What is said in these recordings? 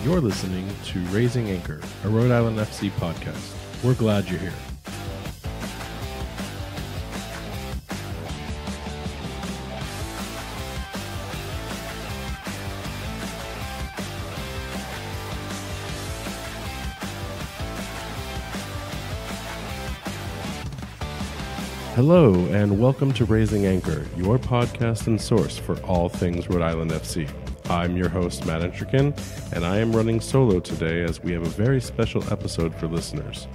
You're listening to Raising Anchor, a Rhode Island FC podcast. We're glad you're here. Hello, and welcome to Raising Anchor, your podcast and source for all things Rhode Island FC. I'm your host, Matt Entrican, and I am running solo today as we have a very special episode for listeners.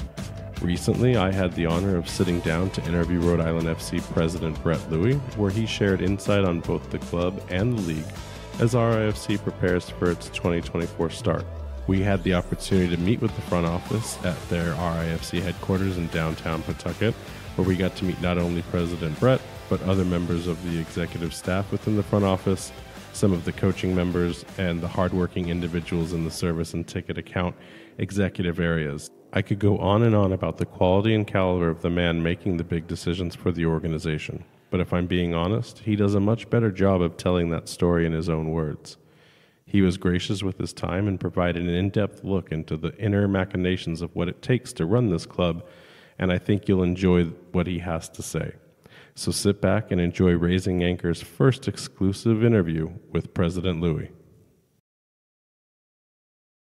Recently, I had the honor of sitting down to interview Rhode Island FC President Brett Luy, where he shared insight on both the club and the league as RIFC prepares for its 2024 start. We had the opportunity to meet with the front office at their RIFC headquarters in downtown Pawtucket, where we got to meet not only President Brett, but other members of the executive staff within the front office, some of the coaching members, and the hardworking individuals in the service and ticket account executive areas. I could go on and on about the quality and caliber of the man making the big decisions for the organization. But if I'm being honest, he does a much better job of telling that story in his own words. He was gracious with his time and provided an in-depth look into the inner machinations of what it takes to run this club, and I think you'll enjoy what he has to say. So sit back and enjoy Raising Anchor's first exclusive interview with President Luy.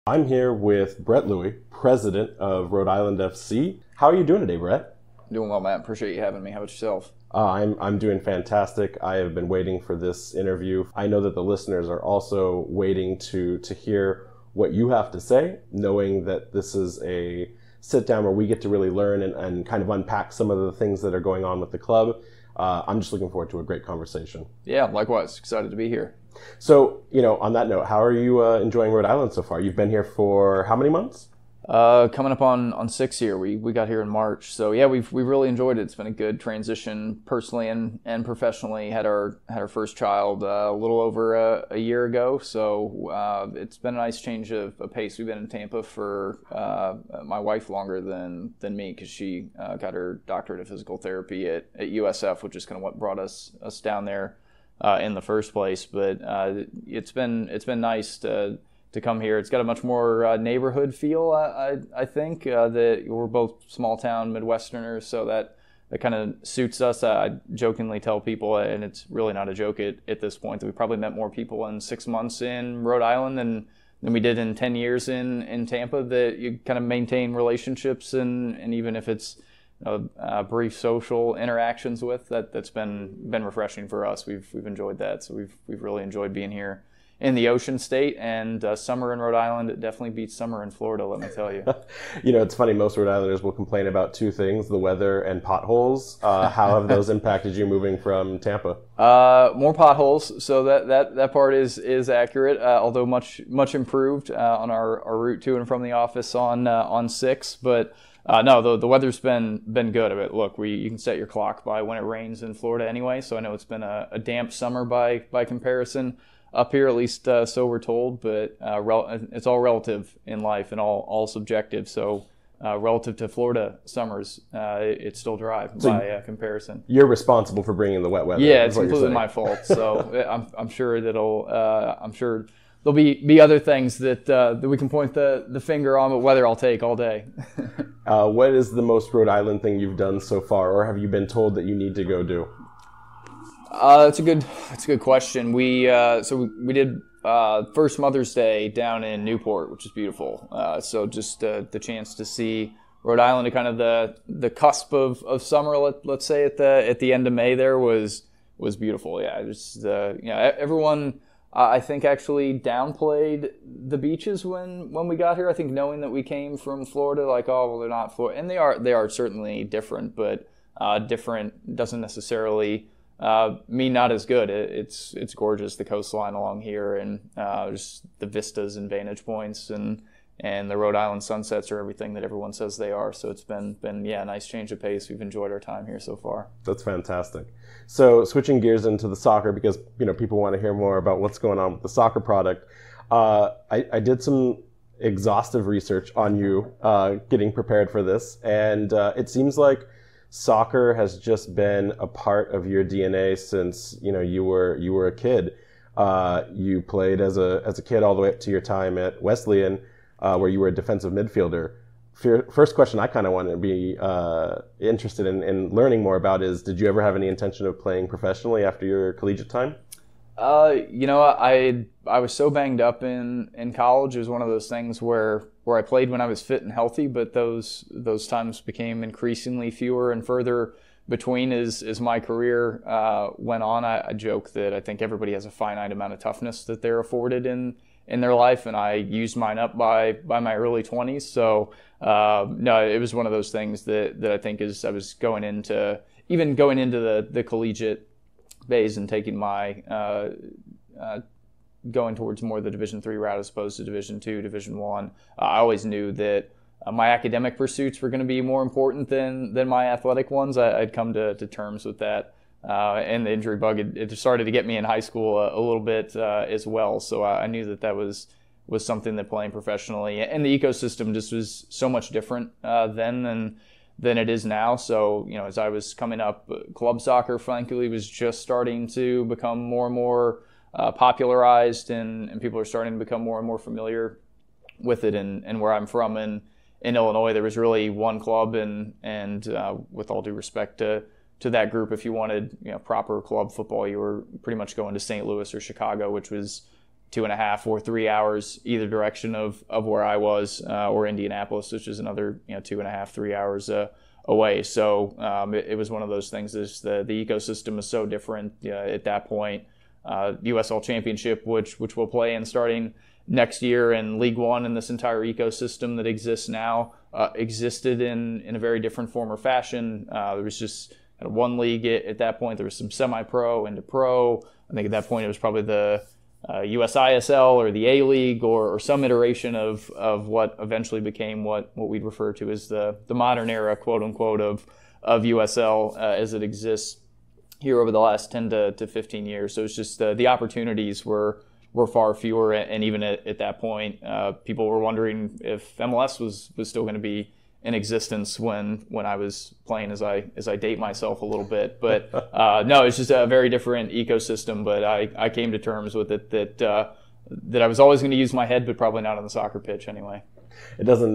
I'm here with Brett Luy, President of Rhode Island FC. How are you doing today, Brett? Doing well, Matt. Appreciate you having me. How about yourself? I'm doing fantastic. I have been waiting for this interview. I know that the listeners are also waiting to hear what you have to say, knowing that this is a sit down where we get to really learn and kind of unpack some of the things that are going on with the club. I'm just looking forward to a great conversation. Yeah, likewise. Excited to be here. So, on that note, how are you enjoying Rhode Island so far? You've been here for how many months? Coming up on 6 year. We got here in March. So yeah, we've really enjoyed it. It's been a good transition personally and professionally. Had our first child a little over a year ago. So it's been a nice change of pace. We've been in Tampa for my wife longer than me, because she got her doctorate of physical therapy at USF, which is kind of what brought us down there in the first place. But it's been nice to come here. It's got a much more neighborhood feel, I think, that we're both small town Midwesterners, so that kind of suits us. I jokingly tell people, and it's really not a joke at this point, that we probably met more people in 6 months in Rhode Island than we did in 10 years in Tampa, that you kind of maintain relationships, and even if it's brief social interactions with, that's been refreshing for us. We've enjoyed that, so we've really enjoyed being here in the Ocean State, and summer in Rhode Island, it definitely beats summer in Florida, let me tell you. It's funny, most Rhode Islanders will complain about two things, the weather and potholes. How have those impacted you moving from Tampa? More potholes, so that part is accurate, although much improved on our route to and from the office on 6, but no, the weather's been good. Look, you can set your clock by when it rains in Florida anyway, so I know it's been a damp summer by comparison up here, at least so we're told, but it's all relative in life and all subjective. So relative to Florida summers, it's still dry by comparison. You're responsible for bringing the wet weather. Yeah, it's completely my fault. So I'm sure there'll be other things that we can point the finger on, but weather I'll take all day. What is the most Rhode Island thing you've done so far, or have you been told that you need to go do? That's a good question. We did first Mother's Day down in Newport, which is beautiful. So just the chance to see Rhode Island at kind of the cusp of summer, let's say at the end of May there was beautiful. Yeah, just everyone I think actually downplayed the beaches when we got here. I think knowing that we came from Florida, like, oh well, they're not Florida, and they are certainly different, but different doesn't necessarily mean not as good. It's gorgeous, the coastline along here, and just the vistas and vantage points, and the Rhode Island sunsets are everything that everyone says they are. So it's been a nice change of pace. We've enjoyed our time here so far. That's fantastic. So switching gears into the soccer, because people want to hear more about what's going on with the soccer product. I did some exhaustive research on you getting prepared for this, and it seems like soccer has just been a part of your DNA since you were a kid. You played as a kid all the way up to your time at Wesleyan, where you were a defensive midfielder. First question I kind of want to be interested in learning more about is, did you ever have any intention of playing professionally after your collegiate time? I was so banged up in college. It was one of those things where I played when I was fit and healthy, but those times became increasingly fewer and further between as my career went on. I joke that I think everybody has a finite amount of toughness that they're afforded in their life, and I used mine up by my early 20s. So no, it was one of those things that I think as I was going into the collegiate phase and taking my going towards more the Division III route as opposed to Division II, Division I. I always knew that my academic pursuits were going to be more important than my athletic ones. I'd come to terms with that. And the injury bug, it started to get me in high school a little bit as well. So I knew that was something that playing professionally, and the ecosystem just was so much different then than it is now. So, as I was coming up, club soccer, frankly, was just starting to become more and more popularized, and people are starting to become more and more familiar with it. And where I'm from in Illinois, there was really one club, and with all due respect to that group, if you wanted proper club football, you were pretty much going to St. Louis or Chicago, which was 2.5 or 3 hours either direction of where I was, or Indianapolis, which is another 2.5, 3 hours away. So it was one of those things. The ecosystem is so different at that point. USL Championship, which we'll play in starting next year, and League One, and this entire ecosystem that exists now existed in a very different form or fashion. There was just one league at that point. There was some semi-pro into pro. I think at that point it was probably the USISL or the A-League or some iteration of what eventually became what we'd refer to as the modern era, quote unquote, of USL as it exists here over the last 10 to 15 years. So it's just the opportunities were far fewer, and even at that point, people were wondering if MLS was still going to be in existence when I was playing, as I date myself a little bit. But no, it's just a very different ecosystem. But I came to terms with it that I was always going to use my head, but probably not on the soccer pitch anyway. It doesn't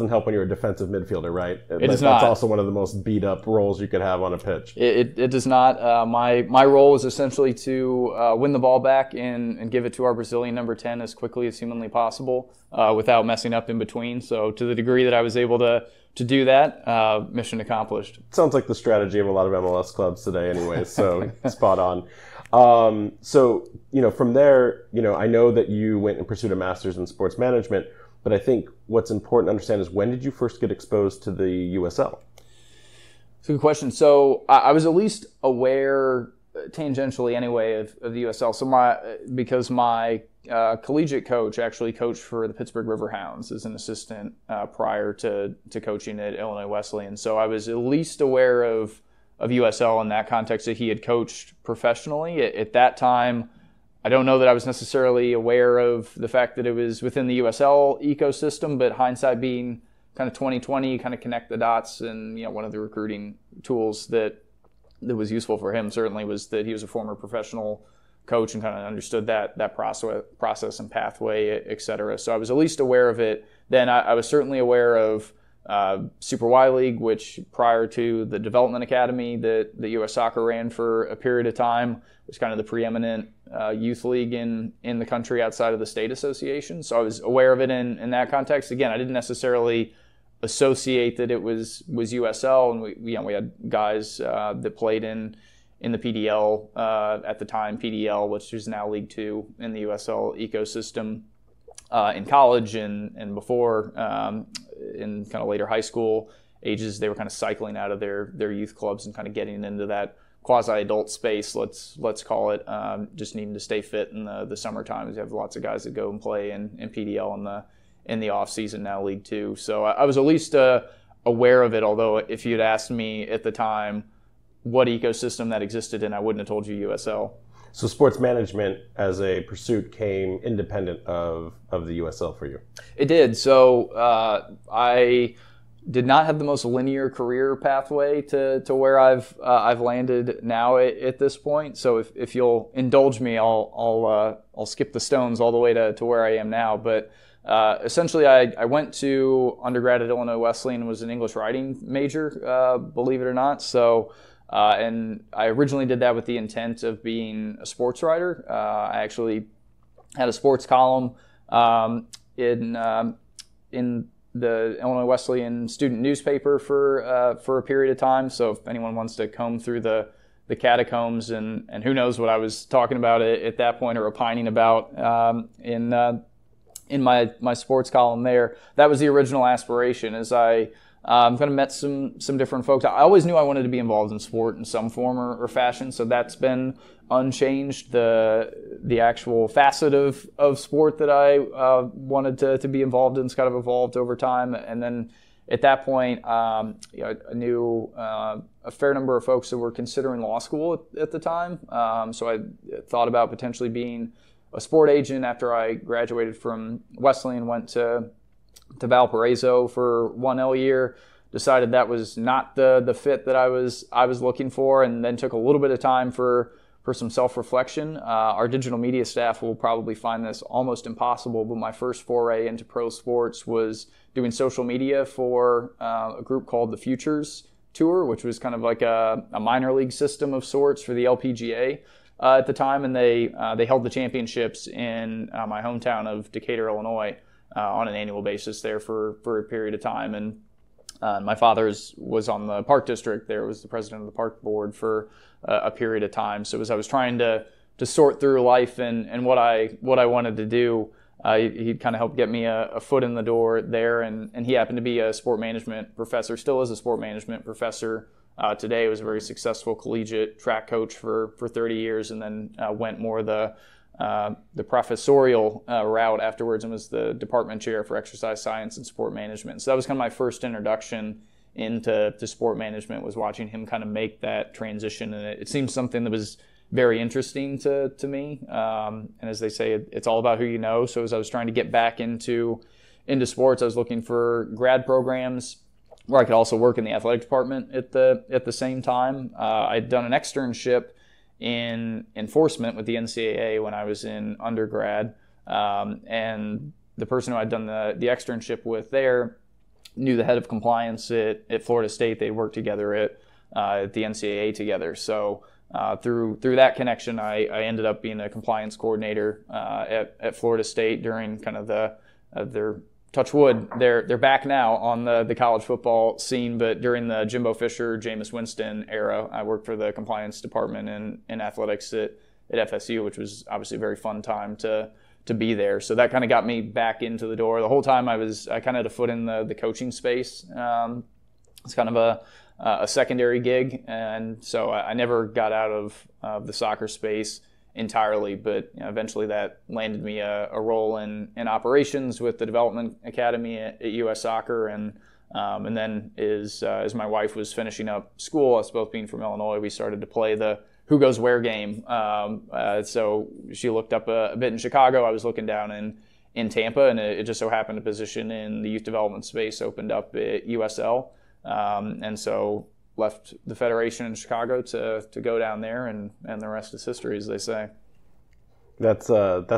help when you're a defensive midfielder, right? It does not. That's also one of the most beat up roles you could have on a pitch. It does not. My role was essentially to win the ball back and give it to our Brazilian number 10 as quickly as humanly possible without messing up in between. So to the degree that I was able to do that, mission accomplished. Sounds like the strategy of a lot of MLS clubs today anyways, so spot on. So, from there, I know that you went and pursued a master's in sports management, but I think what's important to understand is, when did you first get exposed to the USL? It's a good question. So I was at least aware, tangentially anyway, of the USL. So because my collegiate coach actually coached for the Pittsburgh Riverhounds as an assistant prior to coaching at Illinois Wesleyan. So I was at least aware of USL in that context, that he had coached professionally. At that time, I don't know that I was necessarily aware of the fact that it was within the USL ecosystem, but hindsight being kind of 2020, kind of connect the dots. And one of the recruiting tools that was useful for him certainly was that he was a former professional coach and kind of understood that process and pathway, et cetera. So I was at least aware of it. Then I was certainly aware of Super Y League, which prior to the Development Academy that US Soccer ran for a period of time, was kind of the preeminent youth league in the country outside of the state association. So I was aware of it in that context. Again, I didn't necessarily associate that it was USL, and we had guys that played in the PDL at the time, PDL, which is now League Two in the USL ecosystem, in college and before, in kind of later high school ages. They were kind of cycling out of their youth clubs and kind of getting into that quasi-adult space, let's call it, just needing to stay fit in the summer times. You have lots of guys that go and play in PDL in the off season, now League Two. So I was at least aware of it, although if you'd asked me at the time what ecosystem that existed in, I wouldn't have told you USL. So sports management as a pursuit came independent of the USL for you? It did. So I did not have the most linear career pathway to where I've landed now at this point. So if you'll indulge me, I'll skip the stones all the way to where I am now. But essentially, I went to undergrad at Illinois Wesleyan and was an English writing major, believe it or not. So. And I originally did that with the intent of being a sports writer. I actually had a sports column in the Illinois Wesleyan student newspaper for a period of time. So if anyone wants to comb through the catacombs and who knows what I was talking about at that point or opining about in my sports column there, that was the original aspiration. As I kind of met some different folks. I always knew I wanted to be involved in sport in some form or fashion, so that's been unchanged. The actual facet of sport that I wanted to be involved in has kind of evolved over time. And then at that point, I knew a fair number of folks who were considering law school at the time. So I thought about potentially being a sport agent after I graduated from Wesleyan, went to Valparaiso for 1L year, decided that was not the fit that I was looking for, and then took a little bit of time for some self-reflection. Our digital media staff will probably find this almost impossible, but my first foray into pro sports was doing social media for a group called the Futures Tour, which was kind of like a minor league system of sorts for the LPGA at the time, and they held the championships in my hometown of Decatur, Illinois, on an annual basis there for a period of time. And my father was on the park district there, was the president of the park board for a period of time. So as I was trying to sort through life and what I wanted to do, he kind of helped get me a foot in the door there. And he happened to be a sport management professor, still is a sport management professor today. He was a very successful collegiate track coach for 30 years, and then went more the professorial route afterwards and was the department chair for exercise science and sport management. So that was kind of my first introduction into sport management, was watching him kind of make that transition. And it seemed something that was very interesting to me. And as they say, it's all about who you know. So as I was trying to get back into sports, I was looking for grad programs where I could also work in the athletic department at the same time. I'd done an externship in enforcement with the NCAA when I was in undergrad, and the person who I'd done the externship with there knew the head of compliance at Florida State. They worked together at the NCAA together. So through that connection, I ended up being a compliance coordinator at Florida State during kind of their touch wood, they're back now on the college football scene, but during the Jimbo Fisher, Jameis Winston era, I worked for the compliance department in athletics at FSU, which was obviously a very fun time to be there. So that kind of got me back into the door. The whole time I kind of had a foot in the coaching space. It's kind of a secondary gig, and so I never got out of the soccer space entirely, but eventually that landed me a role in operations with the development academy at US Soccer, and then as my wife was finishing up school, us both being from Illinois, we started to play the who goes where game. So she looked up a bit in Chicago, I was looking down in Tampa, and it just so happened a position in the youth development space opened up at USL, and so left the Federation in Chicago to go down there, and the rest is history, as they say. That's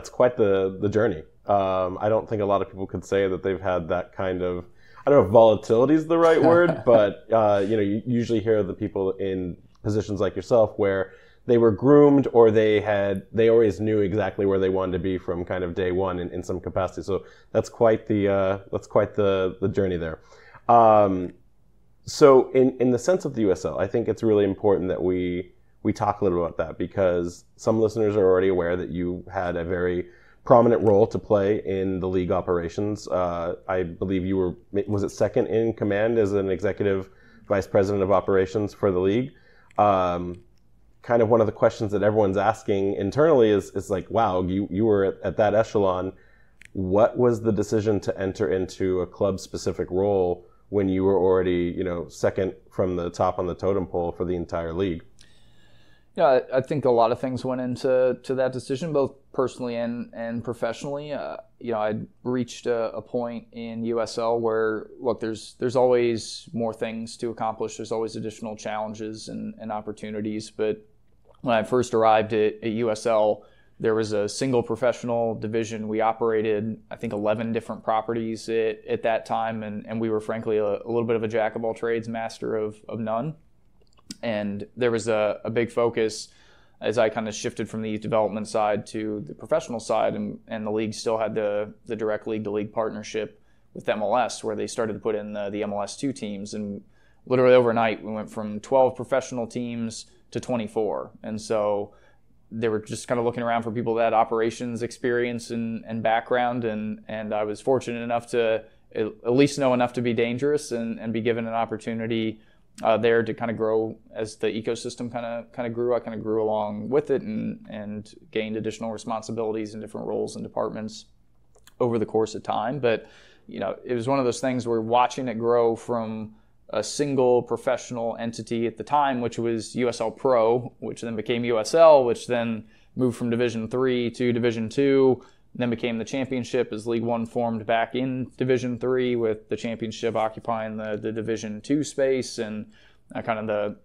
quite the journey. I don't think a lot of people could say that they've had that kind of, I don't know if volatility is the right word, but you usually hear the people in positions like yourself where they were groomed, or they always knew exactly where they wanted to be from kind of day one in some capacity. So that's quite the journey there. So in the sense of the USL, I think it's really important that we talk a little about that, because some listeners are already aware that you had a very prominent role to play in the league operations. I believe you were, was it second in command as an executive vice president of operations for the league? Kind of one of the questions that everyone's asking internally is like, wow, you were at that echelon. What was the decision to enter into a club-specific role when you were already, second from the top on the totem pole for the entire league? Yeah, I think a lot of things went into that decision, both personally and professionally. I reached a point in USL where, look, there's always more things to accomplish. There's always additional challenges and opportunities. But when I first arrived at USL, there was a single professional division. We operated, I think, 11 different properties at that time, and we were frankly a little bit of a jack of all trades, master of none. And there was a big focus as I kind of shifted from the youth development side to the professional side, and the league still had the direct league-to-league partnership with MLS, where they started to put in the MLS2 teams. And literally overnight, we went from 12 professional teams to 24. And so they were just kind of looking around for people that had operations experience and background, and I was fortunate enough to at least know enough to be dangerous and be given an opportunity there to kind of grow as the ecosystem kind of grew. I kind of grew along with it and gained additional responsibilities in different roles and departments over the course of time. But it was one of those things where watching it grow from a single professional entity at the time, which was USL Pro, which then became USL, which then moved from Division 3 to Division 2, then became the championship as League One formed back in Division 3, with the championship occupying the Division 2 space, and kind of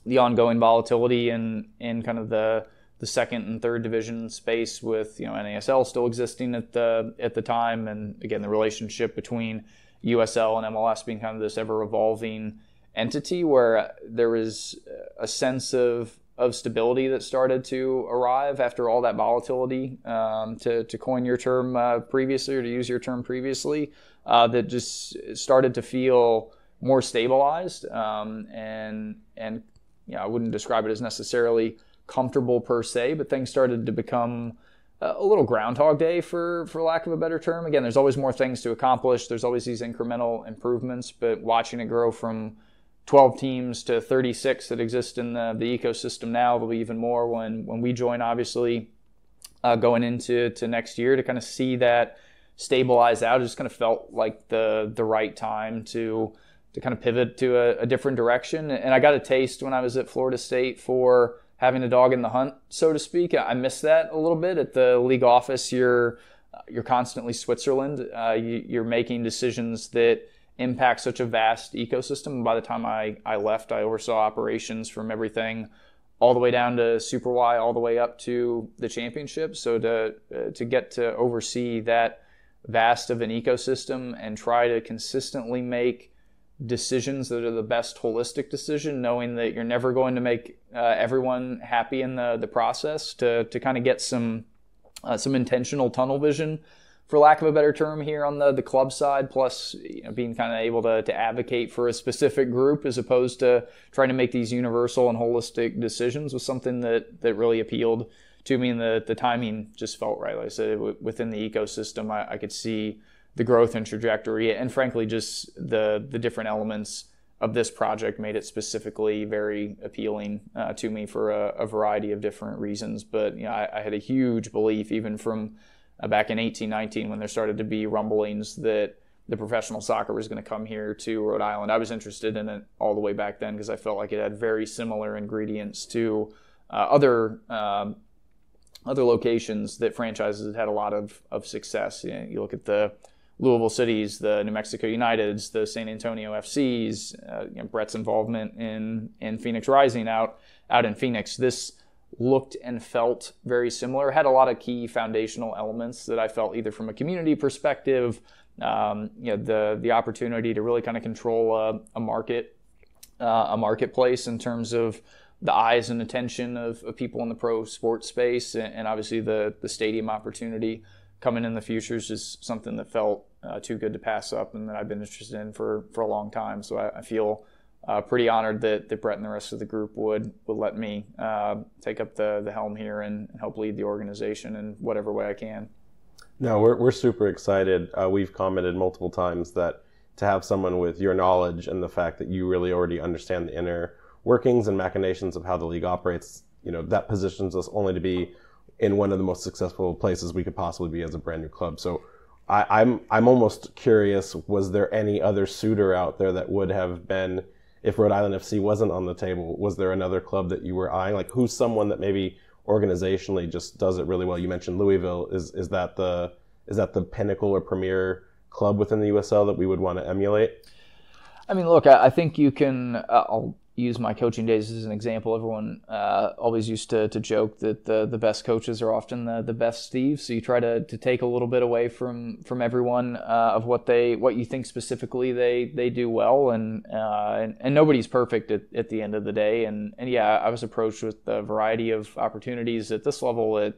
the ongoing volatility in kind of the second and third division space, with NASL still existing at the time, and again the relationship between USL and MLS being kind of this ever-evolving entity where there was a sense of stability that started to arrive after all that volatility, to coin your term previously, or to use your term previously, that just started to feel more stabilized. And I wouldn't describe it as necessarily comfortable per se, but things started to become a little Groundhog Day, for lack of a better term. Again, there's always more things to accomplish. There's always these incremental improvements, but watching it grow from 12 teams to 36 that exist in the ecosystem now, there'll be even more when we join, obviously, going into next year, to kind of see that stabilize out. It just kind of felt like the right time to kind of pivot to a different direction. And I got a taste when I was at Florida State for having a dog in the hunt, so to speak. I miss that a little bit. At the league office, you're constantly Switzerland. You're making decisions that impact such a vast ecosystem. By the time I left, I oversaw operations from everything all the way down to Super Y, all the way up to the championship. So to get to oversee that vast of an ecosystem and try to consistently make decisions that are the best holistic decision, knowing that you're never going to make everyone happy in the process, to kind of get some intentional tunnel vision, for lack of a better term, here on the club side, plus being kind of able to advocate for a specific group as opposed to trying to make these universal and holistic decisions, was something that really appealed to me, and the timing just felt right. Like I said, within the ecosystem, I could see the growth and trajectory, and frankly, just the different elements of this project made it specifically very appealing to me for a variety of different reasons. But I had a huge belief, even from back in 18-19, when there started to be rumblings that the professional soccer was going to come here to Rhode Island. I was interested in it all the way back then because I felt like it had very similar ingredients to other locations that franchises had a lot of success. You look at the Louisville Cities, the New Mexico Uniteds, the San Antonio FCs, Brett's involvement in Phoenix Rising out in Phoenix. This looked and felt very similar. Had a lot of key foundational elements that I felt, either from a community perspective, the opportunity to really kind of control a marketplace in terms of the eyes and attention of people in the pro sports space, and obviously the stadium opportunity coming in the future is just something that felt too good to pass up, and that I've been interested in for a long time. So I feel pretty honored that Brett and the rest of the group would let me take up the helm here and help lead the organization in whatever way I can. No, we're super excited. We've commented multiple times that to have someone with your knowledge and the fact that you really already understand the inner workings and machinations of how the league operates, that positions us only to be in one of the most successful places we could possibly be as a brand new club. So I'm almost curious, was there any other suitor out there that would have been if Rhode Island FC wasn't on the table, was there another club that you were eyeing? Like, who's someone that maybe organizationally just does it really well? You mentioned Louisville. Is that the pinnacle or premier club within the USL that we would want to emulate? I mean, look, I think you can. I'll use my coaching days as an example. Everyone always used to joke that the best coaches are often the best Steves. So you try to take a little bit away from everyone of what you think specifically they do well, and nobody's perfect at the end of the day. And yeah, I was approached with a variety of opportunities at this level, at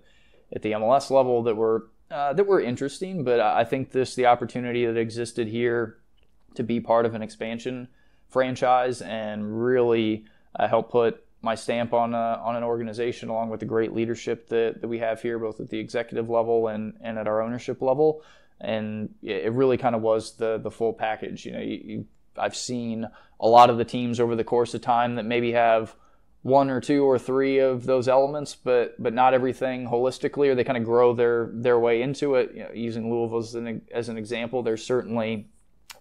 the MLS level, that were interesting. But I think the opportunity that existed here to be part of an expansion franchise and really help put my stamp on an organization, along with the great leadership that we have here, both at the executive level and at our ownership level. And it really kind of was the full package. You know, I've seen a lot of the teams over the course of time that maybe have one or two or three of those elements, but not everything holistically, or they kind of grow their way into it. You know, using Louisville as an example, there's certainly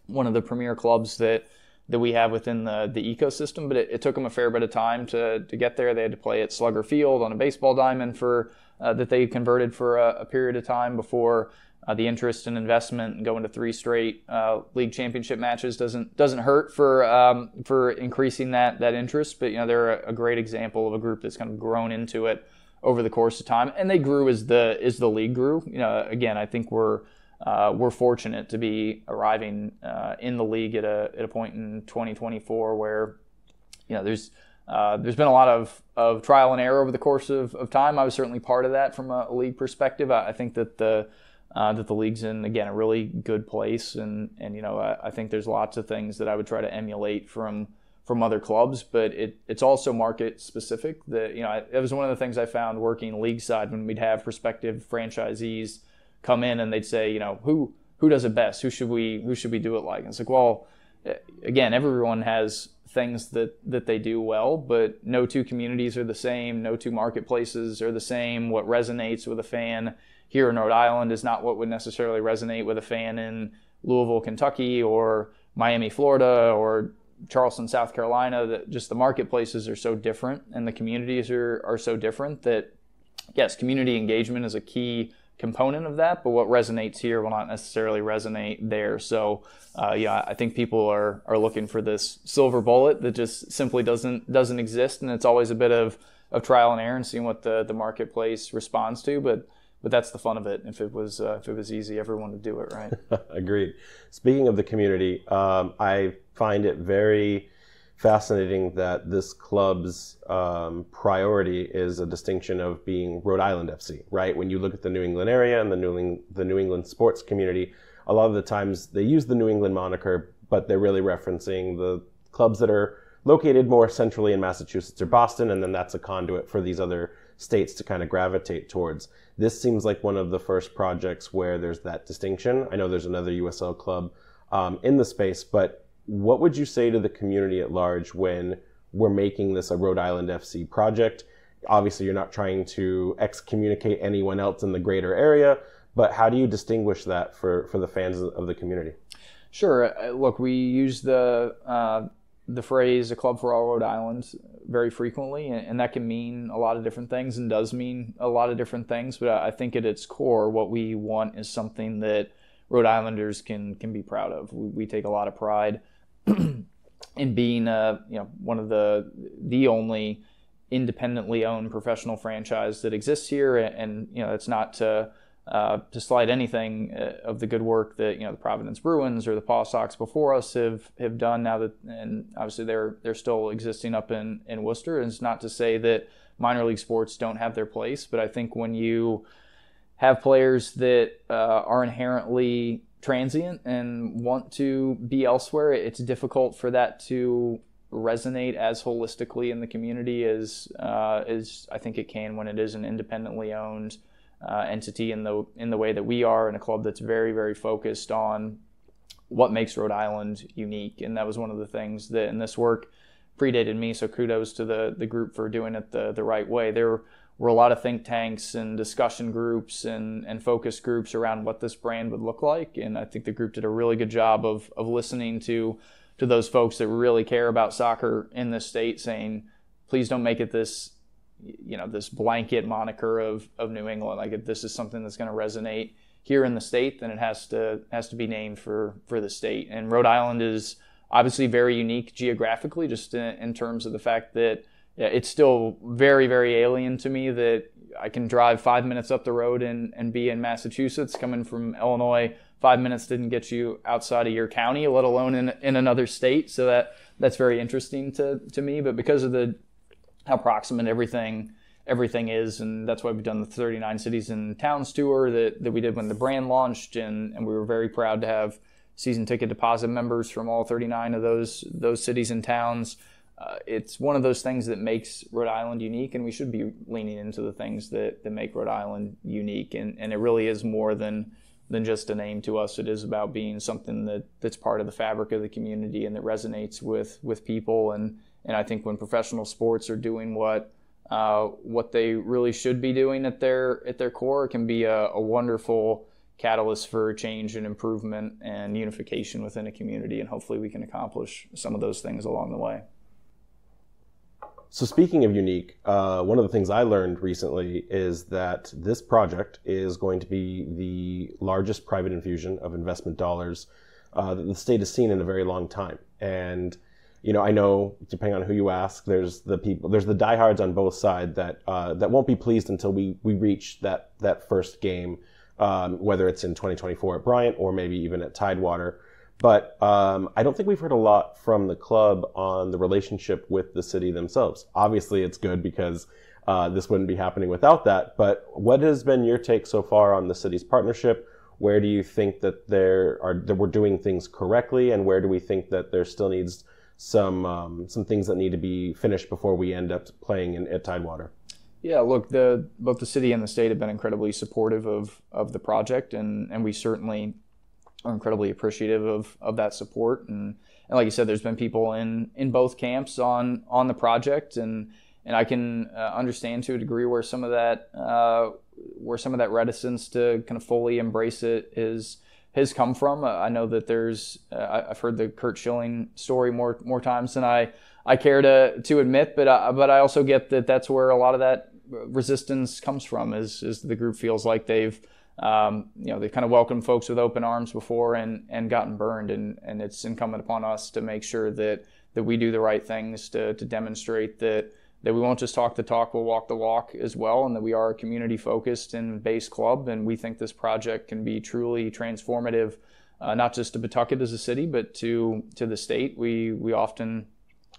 one of the premier clubs that we have within the ecosystem, but it took them a fair bit of time to get there. They had to play at Slugger Field on a baseball diamond for that they converted for a period of time before the interest and investment and going to 3 straight league championship matches doesn't hurt for increasing that interest. But you know, they're a great example of a group that's kind of grown into it over the course of time, and they grew as the league grew. You know, again, I think we're fortunate to be arriving in the league at a point in 2024 where, you know, there's been a lot of trial and error over the course of time. I was certainly part of that from a league perspective. I think that the league's in, again, a really good place, and you know, I think there's lots of things that I would try to emulate from other clubs, but it's also market specific. That, you know, it was one of the things I found working league side when we'd have prospective franchisees come in and they'd say, you know, who does it best? Who should we do it like? And it's like, well, again, everyone has things that they do well, but no two communities are the same. No two marketplaces are the same. What resonates with a fan here in Rhode Island is not what would necessarily resonate with a fan in Louisville, Kentucky, or Miami, Florida, or Charleston, South Carolina. That just the marketplaces are so different and the communities are so different that, yes, community engagement is a key component of that, but what resonates here will not necessarily resonate there. So yeah, I think people are looking for this silver bullet that just simply doesn't exist, and it's always a bit of trial and error and seeing what the marketplace responds to, but that's the fun of it. If it was easy, everyone would do it, right? Agreed. Speaking of the community, I find it very fascinating that this club's priority is a distinction of being Rhode Island FC, right? When you look at the New England area and the New England sports community, a lot of the times they use the New England moniker, but they're really referencing the clubs that are located more centrally in Massachusetts or Boston, and then that's a conduit for these other states to kind of gravitate towards. This seems like one of the first projects where there's that distinction. I know there's another USL club in the space, but what would you say to the community at large when we're making this a Rhode Island FC project? Obviously, you're not trying to excommunicate anyone else in the greater area, but how do you distinguish that for the fans of the community? Sure. Look, we use the phrase "a club for all Rhode Island" very frequently, and that can mean a lot of different things and does mean a lot of different things. But I think at its core, what we want is something that Rhode Islanders can be proud of. We take a lot of pride in being one of the only independently owned professional franchise that exists here, and you know, it's not to slight anything of the good work that, you know, the Providence Bruins or the Paw Sox before us have done now that, and obviously they're still existing up in Worcester. And it's not to say that minor league sports don't have their place, but I think when you have players that are inherently transient and want to be elsewhere, it's difficult for that to resonate as holistically in the community as I think it can when it is an independently owned entity in the way that we are, in a club that's very, very focused on what makes Rhode Island unique. And that was one of the things that, and this work predated me, so kudos to the group for doing it the right way. There were a lot of think tanks and discussion groups and focus groups around what this brand would look like, and I think the group did a really good job of listening to to those folks that really care about soccer in this state, saying, please don't make it this, this blanket moniker of New England. Like, if this is something that's going to resonate here in the state, then it has to be named for the state. And Rhode Island is obviously very unique geographically, just in terms of the fact that it's still very, very alien to me that I can drive 5 minutes up the road and be in Massachusetts. Coming from Illinois, 5 minutes didn't get you outside of your county, let alone in another state. So that's very interesting to me. But because of how proximate everything is, and that's why we've done the 39 cities and towns tour that we did when the brand launched, and we were very proud to have season ticket deposit members from all 39 of those cities and towns. It's one of those things that makes Rhode Island unique, and we should be leaning into the things that make Rhode Island unique. And it really is more than just a name to us. It is about being something that's part of the fabric of the community and that resonates with people. And I think when professional sports are doing what they really should be doing at their core, it can be a wonderful catalyst for change and improvement and unification within a community. And hopefully we can accomplish some of those things along the way. So speaking of unique, one of the things I learned recently is that this project is going to be the largest private infusion of investment dollars that the state has seen in a very long time. And I know, depending on who you ask, there's the diehards on both sides that won't be pleased until we reach that first game, whether it's in 2024 at Bryant or maybe even at Tidewater. But I don't think we've heard a lot from the club on the relationship with the city themselves. Obviously, it's good because this wouldn't be happening without that. But what has been your take so far on the city's partnership? Where do you think that we're doing things correctly, and where do we think that there still needs some things that need to be finished before we end up playing at Tidewater? Yeah, look, both the city and the state have been incredibly supportive of the project, and we certainly are incredibly appreciative of that support. And like you said, there's been people in both camps on the project, and I can understand to a degree where some of that reticence to kind of fully embrace it has come from. I know that I've heard the Kurt Schilling story more times than I care to admit, but I also get that that's where a lot of that resistance comes from, is the group feels like they've kind of welcomed folks with open arms before and gotten burned, and it's incumbent upon us to make sure that we do the right things to demonstrate that we won't just talk the talk, we'll walk the walk as well, and that we are a community focused and based club, and we think this project can be truly transformative, not just to Pawtucket as a city, but to the state. We often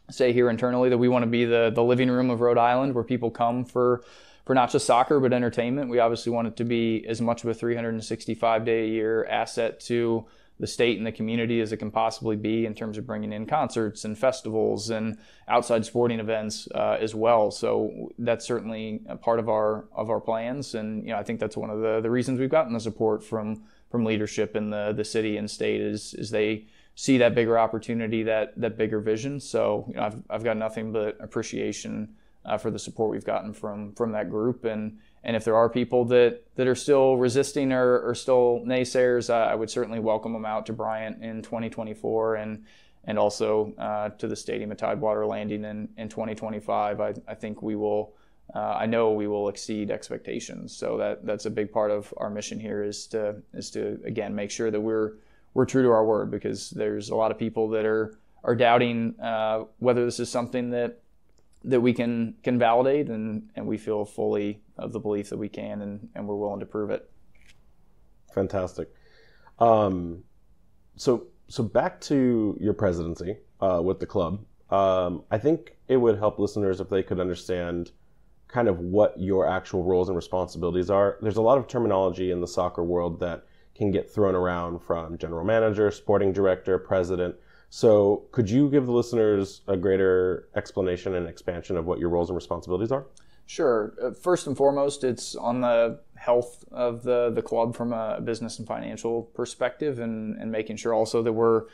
say here internally that we want to be the living room of Rhode Island, where people come for not just soccer, but entertainment. We obviously want it to be as much of a 365-day-a-year asset to the state and the community as it can possibly be, in terms of bringing in concerts and festivals and outside sporting events as well. So that's certainly a part of our plans. And I think that's one of the reasons we've gotten the support from leadership in the city and state is they see that bigger opportunity, that bigger vision. So I've got nothing but appreciation for the support we've gotten from that group. And if there are people that are still resisting or still naysayers, I would certainly welcome them out to Bryant in 2024 and also to the stadium at Tidewater Landing in 2025. I think we will. I know we will exceed expectations. So that's a big part of our mission here is to again make sure that we're true to our word, because there's a lot of people that are doubting whether this is something that we can validate, and we feel fully of the belief that we can, and we're willing to prove it. Fantastic. So back to your presidency with the club. I think it would help listeners if they could understand kind of what your actual roles and responsibilities are. There's a lot of terminology in the soccer world that can get thrown around, from general manager, sporting director, president. So could you give the listeners a greater explanation and expansion of what your roles and responsibilities are? Sure. First and foremost, it's on the health of the club from a business and financial perspective, and making sure also that we're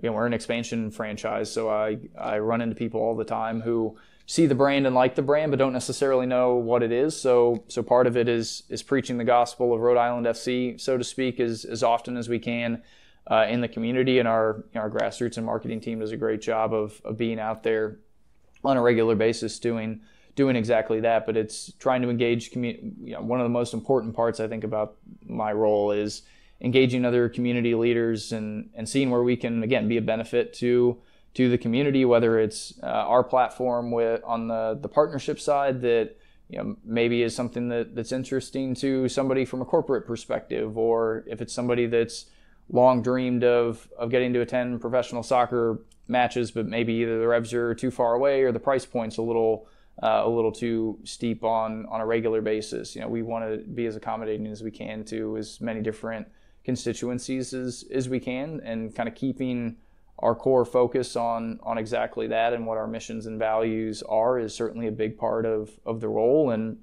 an expansion franchise. So I run into people all the time who see the brand and like the brand, but don't necessarily know what it is. So part of it is preaching the gospel of Rhode Island FC, so to speak, as often as we can. in the community, and our grassroots and marketing team does a great job of being out there on a regular basis doing exactly that. But it's trying to engage one of the most important parts I think about my role is engaging other community leaders and seeing where we can, again, be a benefit to the community, whether it's our platform on the partnership side that maybe is something that's interesting to somebody from a corporate perspective, or if it's somebody that's long dreamed of getting to attend professional soccer matches, but maybe either the revs are too far away or the price point's a little too steep on a regular basis. We want to be as accommodating as we can to as many different constituencies as we can, and kind of keeping our core focus on exactly that and what our missions and values are is certainly a big part of the role. And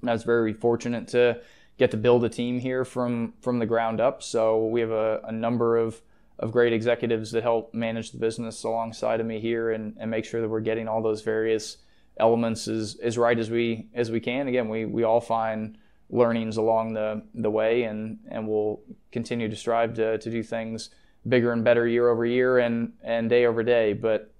I was very fortunate to get to build a team here from the ground up. So we have a number of great executives that help manage the business alongside of me here and make sure that we're getting all those various elements as right as we can. Again, we all find learnings along the way, and we'll continue to strive to do things bigger and better year over year and day over day. But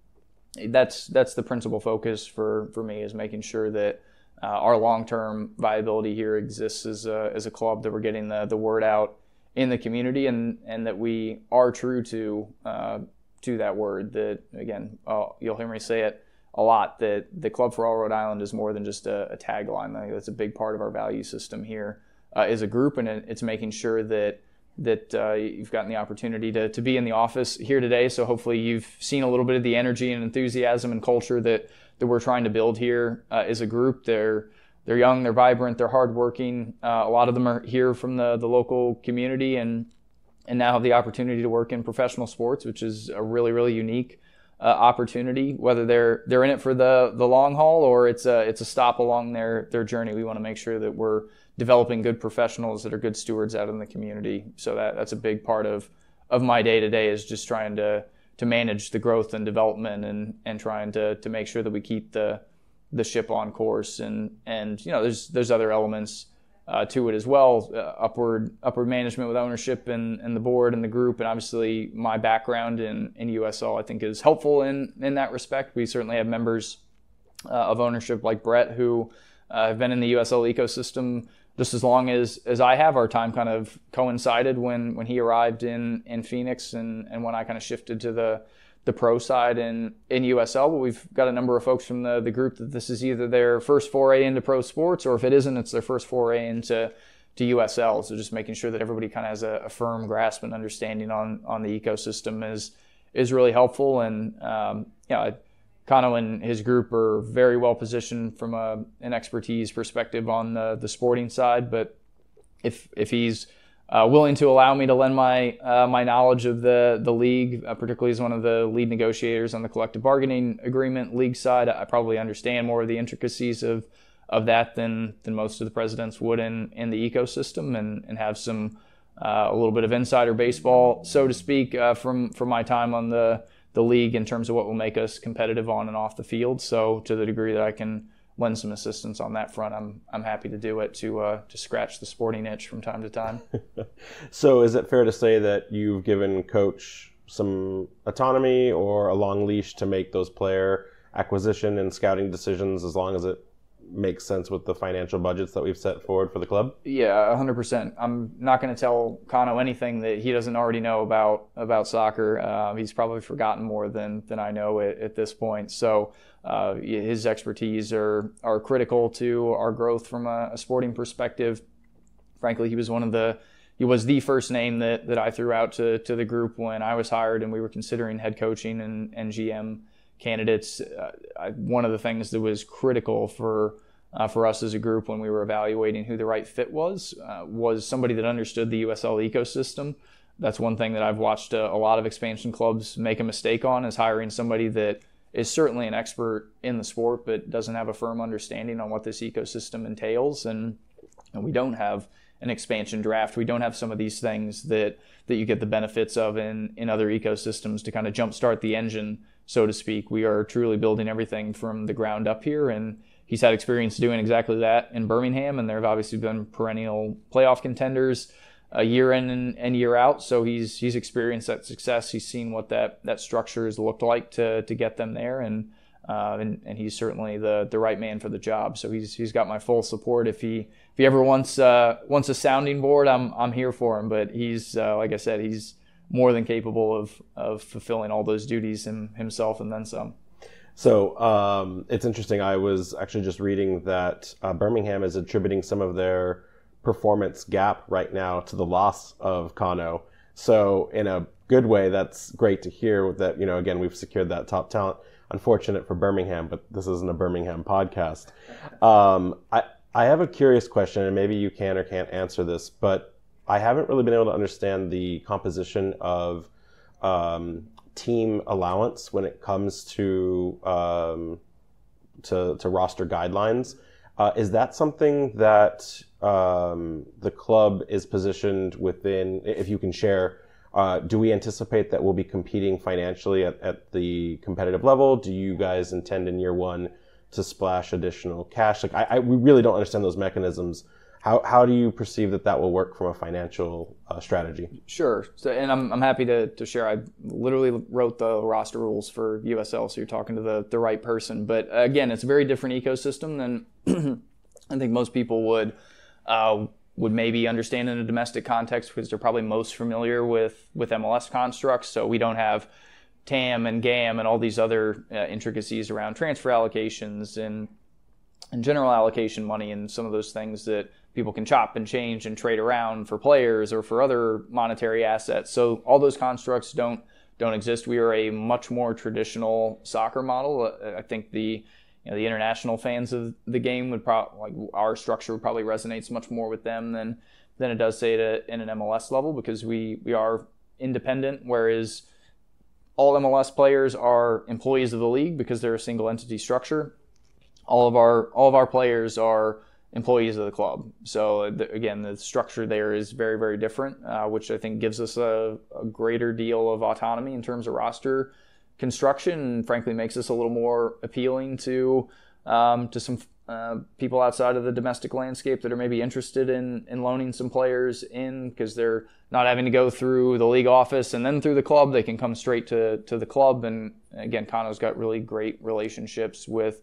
that's the principal focus for me, is making sure that our long-term viability here exists as a club, that we're getting the word out in the community, and that we are true to that word. That, again, you'll hear me say it a lot, that the Club for All Rhode Island is more than just a tagline. I think that's a big part of our value system here as a group, and it's making sure that you've gotten the opportunity to be in the office here today. So hopefully you've seen a little bit of the energy and enthusiasm and culture that we're trying to build here as a group. They're young, they're vibrant, they're hardworking. A lot of them are here from the local community and now have the opportunity to work in professional sports, which is a really, really unique opportunity. Whether they're in it for the long haul or it's a stop along their journey, we want to make sure that we're developing good professionals that are good stewards out in the community. So that's a big part of my day-to-day, is just trying to manage the growth and development and trying to make sure that we keep the ship on course. And there's other elements to it as well. Upward management with ownership and the board and the group, and obviously my background in USL I think is helpful in that respect. We certainly have members of ownership like Brett who have been in the USL ecosystem just as long as I have. Our time kind of coincided when he arrived in Phoenix and when I kind of shifted to the pro side in USL. But we've got a number of folks from the group that this is either their first foray into pro sports, or if it isn't, it's their first foray into USL. So just making sure that everybody kind of has a firm grasp and understanding on the ecosystem is really helpful. And Kano and his group are very well positioned from an expertise perspective on the sporting side. But if he's willing to allow me to lend my knowledge of the league, particularly as one of the lead negotiators on the collective bargaining agreement league side, I probably understand more of the intricacies of that than most of the presidents would in the ecosystem, and have some a little bit of insider baseball, so to speak, from my time on the league in terms of what will make us competitive on and off the field. So to the degree that I can lend some assistance on that front, I'm happy to do it to scratch the sporting itch from time to time. So is it fair to say that you've given Coach some autonomy or a long leash to make those player acquisition and scouting decisions, as long as it makes sense with the financial budgets that we've set forward for the club? Yeah, 100%. I'm not going to tell Kano anything that he doesn't already know about soccer. He's probably forgotten more than I know at this point. So his expertise are critical to our growth from a sporting perspective. Frankly, he was the first name that I threw out to the group when I was hired and we were considering head coaching and GM candidates. One of the things that was critical for us as a group when we were evaluating who the right fit was somebody that understood the USL ecosystem. That's one thing that I've watched a lot of expansion clubs make a mistake on, is hiring somebody that is certainly an expert in the sport but doesn't have a firm understanding on what this ecosystem entails. And we don't have an expansion draft. We don't have some of these things that you get the benefits of in other ecosystems to kind of jumpstart the engine, so to speak. We are truly building everything from the ground up here, and he's had experience doing exactly that in Birmingham, and there have obviously been perennial playoff contenders year in and year out. So he's experienced that success. He's seen what that structure has looked like to get them there, and he's certainly the right man for the job. So he's got my full support. If he ever wants a sounding board, I'm here for him. But he's like I said, he's more than capable of fulfilling all those duties himself and then some. So it's interesting. I was actually just reading that Birmingham is attributing some of their performance gap right now to the loss of Kano. So in a good way, that's great to hear that, again, we've secured that top talent. Unfortunate for Birmingham, but this isn't a Birmingham podcast. I have a curious question, and maybe you can or can't answer this, but I haven't really been able to understand the composition of team allowance when it comes to roster guidelines. Is that something that the club is positioned within? If you can share, do we anticipate that we'll be competing financially at the competitive level? Do you guys intend in year one to splash additional cash? We really don't understand those mechanisms. How do you perceive that will work from a financial strategy? Sure. So, and I'm happy to share. I literally wrote the roster rules for USL, so you're talking to the right person. But again, it's a very different ecosystem than I think most people would maybe understand in a domestic context, because they're probably most familiar with MLS constructs. So we don't have TAM and GAM and all these other intricacies around transfer allocations and general allocation money and some of those things that people can chop and change and trade around for players or for other monetary assets. So all those constructs don't exist. We are a much more traditional soccer model. I think the international fans of the game would our structure would probably resonates much more with them than it does, say, in an MLS level, because we are independent, whereas all MLS players are employees of the league because they're a single entity structure. All of our players are employees of the club. So again, the structure there is very, very different, which I think gives us a greater deal of autonomy in terms of roster construction, and frankly makes us a little more appealing to some people outside of the domestic landscape that are maybe interested in loaning some players in, because they're not having to go through the league office and then through the club. They can come straight to the club. And again, Kano's got really great relationships with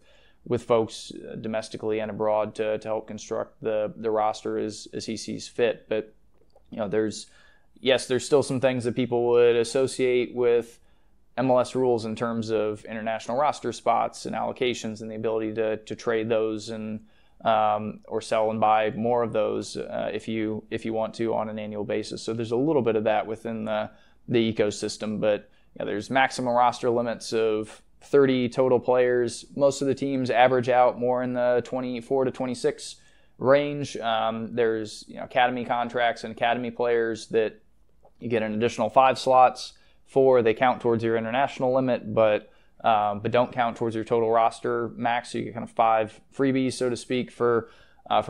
folks domestically and abroad to help construct the roster as he sees fit. But there's still some things that people would associate with MLS rules in terms of international roster spots and allocations and the ability to trade those and or sell and buy more of those if you want to on an annual basis. So there's a little bit of that within the ecosystem, but there's maximum roster limits of 30 total players. Most of the teams average out more in the 24 to 26 range. There's academy contracts and academy players that you get an additional 5 slots for. They count towards your international limit, but don't count towards your total roster max. So you get kind of 5 freebies, so to speak, for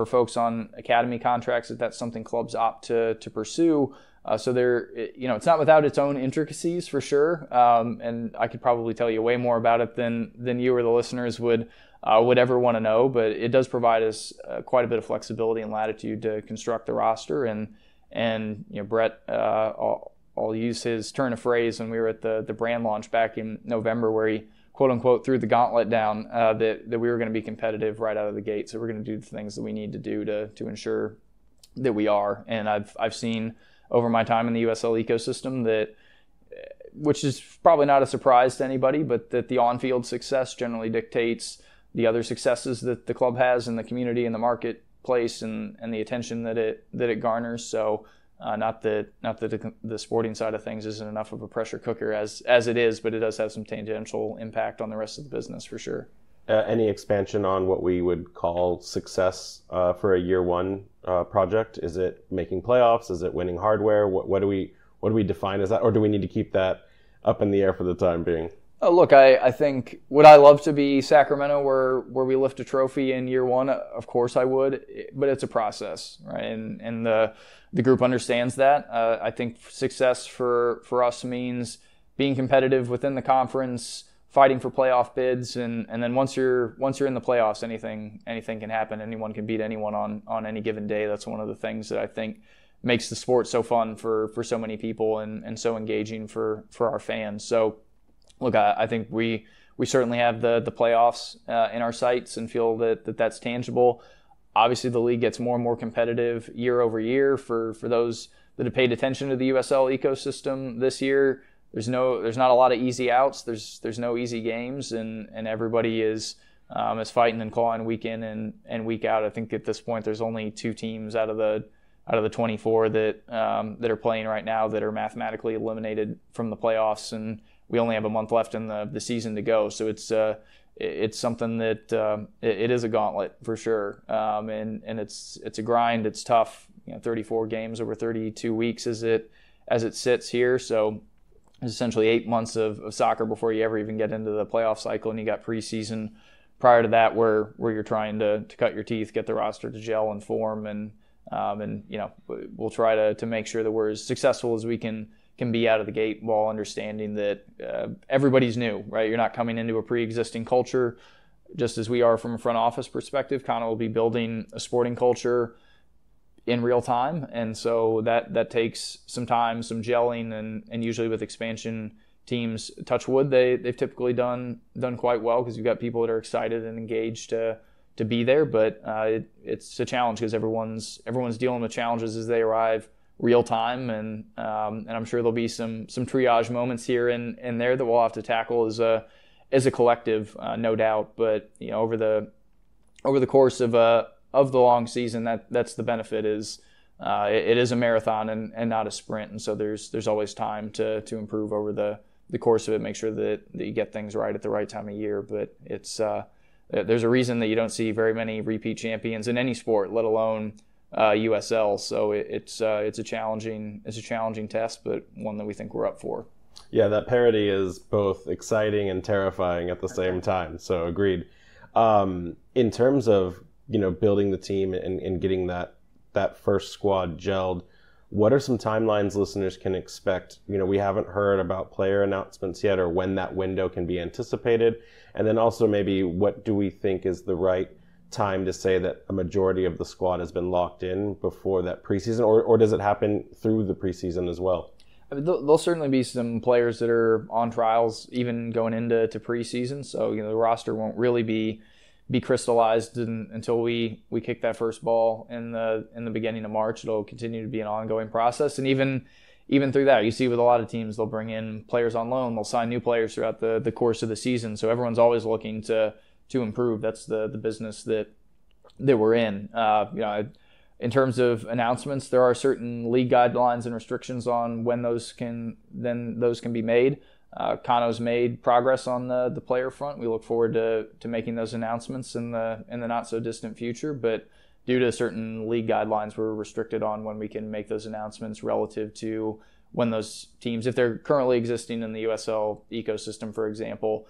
folks on academy contracts if that's something clubs opt to pursue. So there, it's not without its own intricacies for sure, and I could probably tell you way more about it than you or the listeners would ever want to know. But it does provide us quite a bit of flexibility and latitude to construct the roster. And Brett, I'll use his turn of phrase when we were at the brand launch back in November, where he quote unquote threw the gauntlet down that we were going to be competitive right out of the gate. So we're going to do the things that we need to do to ensure that we are. And I've seen over my time in the USL ecosystem that, which is probably not a surprise to anybody, but that the on-field success generally dictates the other successes that the club has in the community and the marketplace and the attention that it garners. So not that the sporting side of things isn't enough of a pressure cooker as it is, but it does have some tangential impact on the rest of the business for sure. Any expansion on what we would call success for a year one project? Is it making playoffs? Is it winning hardware? What do we define as that, or do we need to keep that up in the air for the time being? Oh, look, I think, would I love to be Sacramento where we lift a trophy in year one? Of course I would, but it's a process, right? And the group understands that. I think success for us means being competitive within the conference, fighting for playoff bids, and then once you're in the playoffs, anything can happen. Anyone can beat anyone on any given day. That's one of the things that I think makes the sport so fun for so many people and so engaging for our fans. So look, I think we certainly have the playoffs in our sights and feel that that's tangible. Obviously, the league gets more and more competitive year over year. For those that have paid attention to the USL ecosystem this year, there's not a lot of easy outs. There's no easy games, and everybody is fighting and clawing week in and week out. I think at this point there's only 2 teams out of the 24 that are playing right now that are mathematically eliminated from the playoffs, and we only have a month left in the season to go. So it's something that it is a gauntlet for sure, and it's a grind. It's tough. 34 games over 32 weeks as it sits here. So it's essentially 8 months of soccer before you ever even get into the playoff cycle, and you got preseason prior to that where you're trying to cut your teeth, get the roster to gel and form, and we'll try to make sure that we're as successful as we can be out of the gate, while understanding that everybody's new, right? You're not coming into a pre-existing culture, just as we are from a front office perspective. Kana will be building a sporting culture in real time, and so that takes some time, some gelling, and usually with expansion teams, touch wood, they've typically done quite well, because you've got people that are excited and engaged to be there. But it's a challenge, because everyone's dealing with challenges as they arrive real time, and I'm sure there'll be some triage moments here and there that we'll have to tackle as a collective, no doubt. But over the course of the long season, that's the benefit, is it is a marathon and not a sprint, and so there's always time to improve over the course of it, make sure that you get things right at the right time of year. But it's there's a reason that you don't see very many repeat champions in any sport, let alone USL. So it's a challenging test, but one that we think we're up for. Yeah, that parity is both exciting and terrifying at the same time. So agreed. In terms of building the team and getting that first squad gelled, what are some timelines listeners can expect? We haven't heard about player announcements yet, or when that window can be anticipated. And then also maybe what do we think is the right time to say that a majority of the squad has been locked in before that preseason, or does it happen through the preseason as well? I mean, there'll certainly be some players that are on trials even going into preseason. So the roster won't really be crystallized until we kick that first ball in the beginning of March. It'll continue to be an ongoing process, and even through that, you see with a lot of teams, they'll bring in players on loan, they'll sign new players throughout the course of the season. So everyone's always looking to improve. That's the business that we're in. In terms of announcements, there are certain league guidelines and restrictions on when those can be made. Kano's made progress on the player front. We look forward to making those announcements in the not so distant future, but due to certain league guidelines, we're restricted on when we can make those announcements relative to when those teams, if they're currently existing in the USL ecosystem, for example,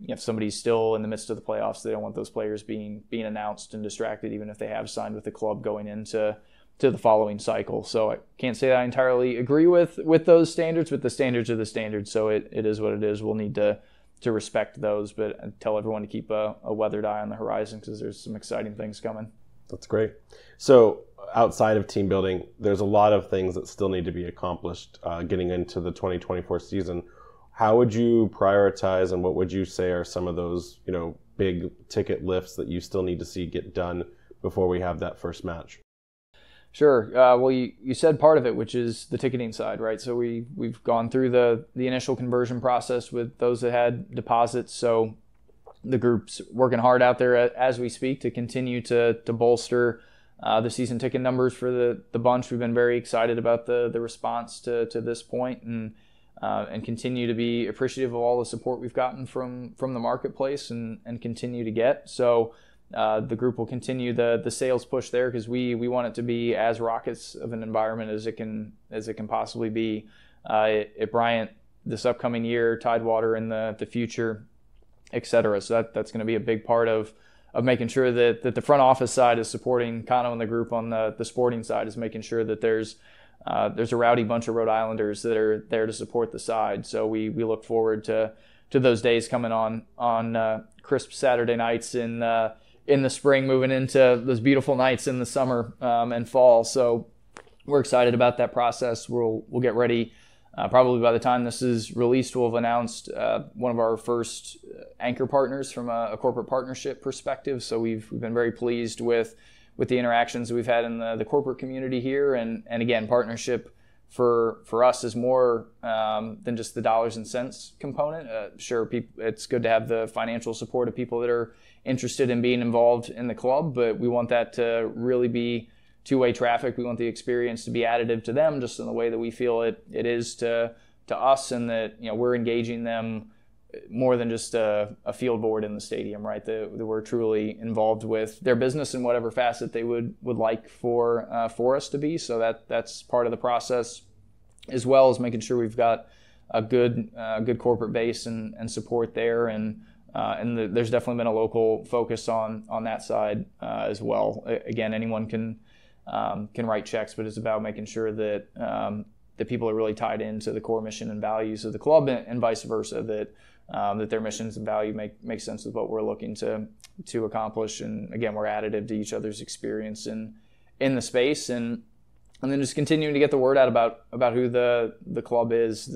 if somebody's still in the midst of the playoffs, they don't want those players being announced and distracted, even if they have signed with the club going into the following cycle. So I can't say that I entirely agree with those standards, but the standards are the standards, so it is what it is. We'll need to respect those, but I tell everyone to keep a weathered eye on the horizon, because there's some exciting things coming. That's great. So outside of team building, there's a lot of things that still need to be accomplished getting into the 2024 season. How would you prioritize, and what would you say are some of those, big ticket lifts that you still need to see get done before we have that first match? Sure. Well, you said part of it, which is the ticketing side, right? So we've gone through the initial conversion process with those that had deposits. So the group's working hard out there as we speak to continue to bolster the season ticket numbers for the bunch. We've been very excited about the response to this point, and continue to be appreciative of all the support we've gotten from the marketplace and continue to get. So the group will continue the sales push there, because we want it to be as rockets of an environment as it can possibly be at Bryant this upcoming year, Tidewater in the future, etc. So that's going to be a big part of making sure that the front office side is supporting Kano and the group on the sporting side, is making sure that there's a rowdy bunch of Rhode Islanders that are there to support the side. So we look forward to those days coming on crisp Saturday nights in the spring, moving into those beautiful nights in the summer and fall. So we're excited about that process. We'll get ready. Probably by the time this is released, we'll have announced one of our first anchor partners from a corporate partnership perspective. So we've been very pleased with the interactions we've had in the corporate community here. And again, partnership for us is more than just the dollars and cents component. Sure, it's good to have the financial support of people that are interested in being involved in the club, but we want that to really be two-way traffic. We want the experience to be additive to them, just in the way that we feel it is to us, and that we're engaging them more than just a field board in the stadium, right? That we're truly involved with their business in whatever facet they would like for us to be. So that's part of the process, as well as making sure we've got a good corporate base and support there, and there's definitely been a local focus on that side as well. Again, anyone can write checks, but it's about making sure that that people are really tied into the core mission and values of the club, and vice versa, that their missions and value make sense with what we're looking to accomplish. And again, we're additive to each other's experience in the space, and then just continuing to get the word out about who the club is.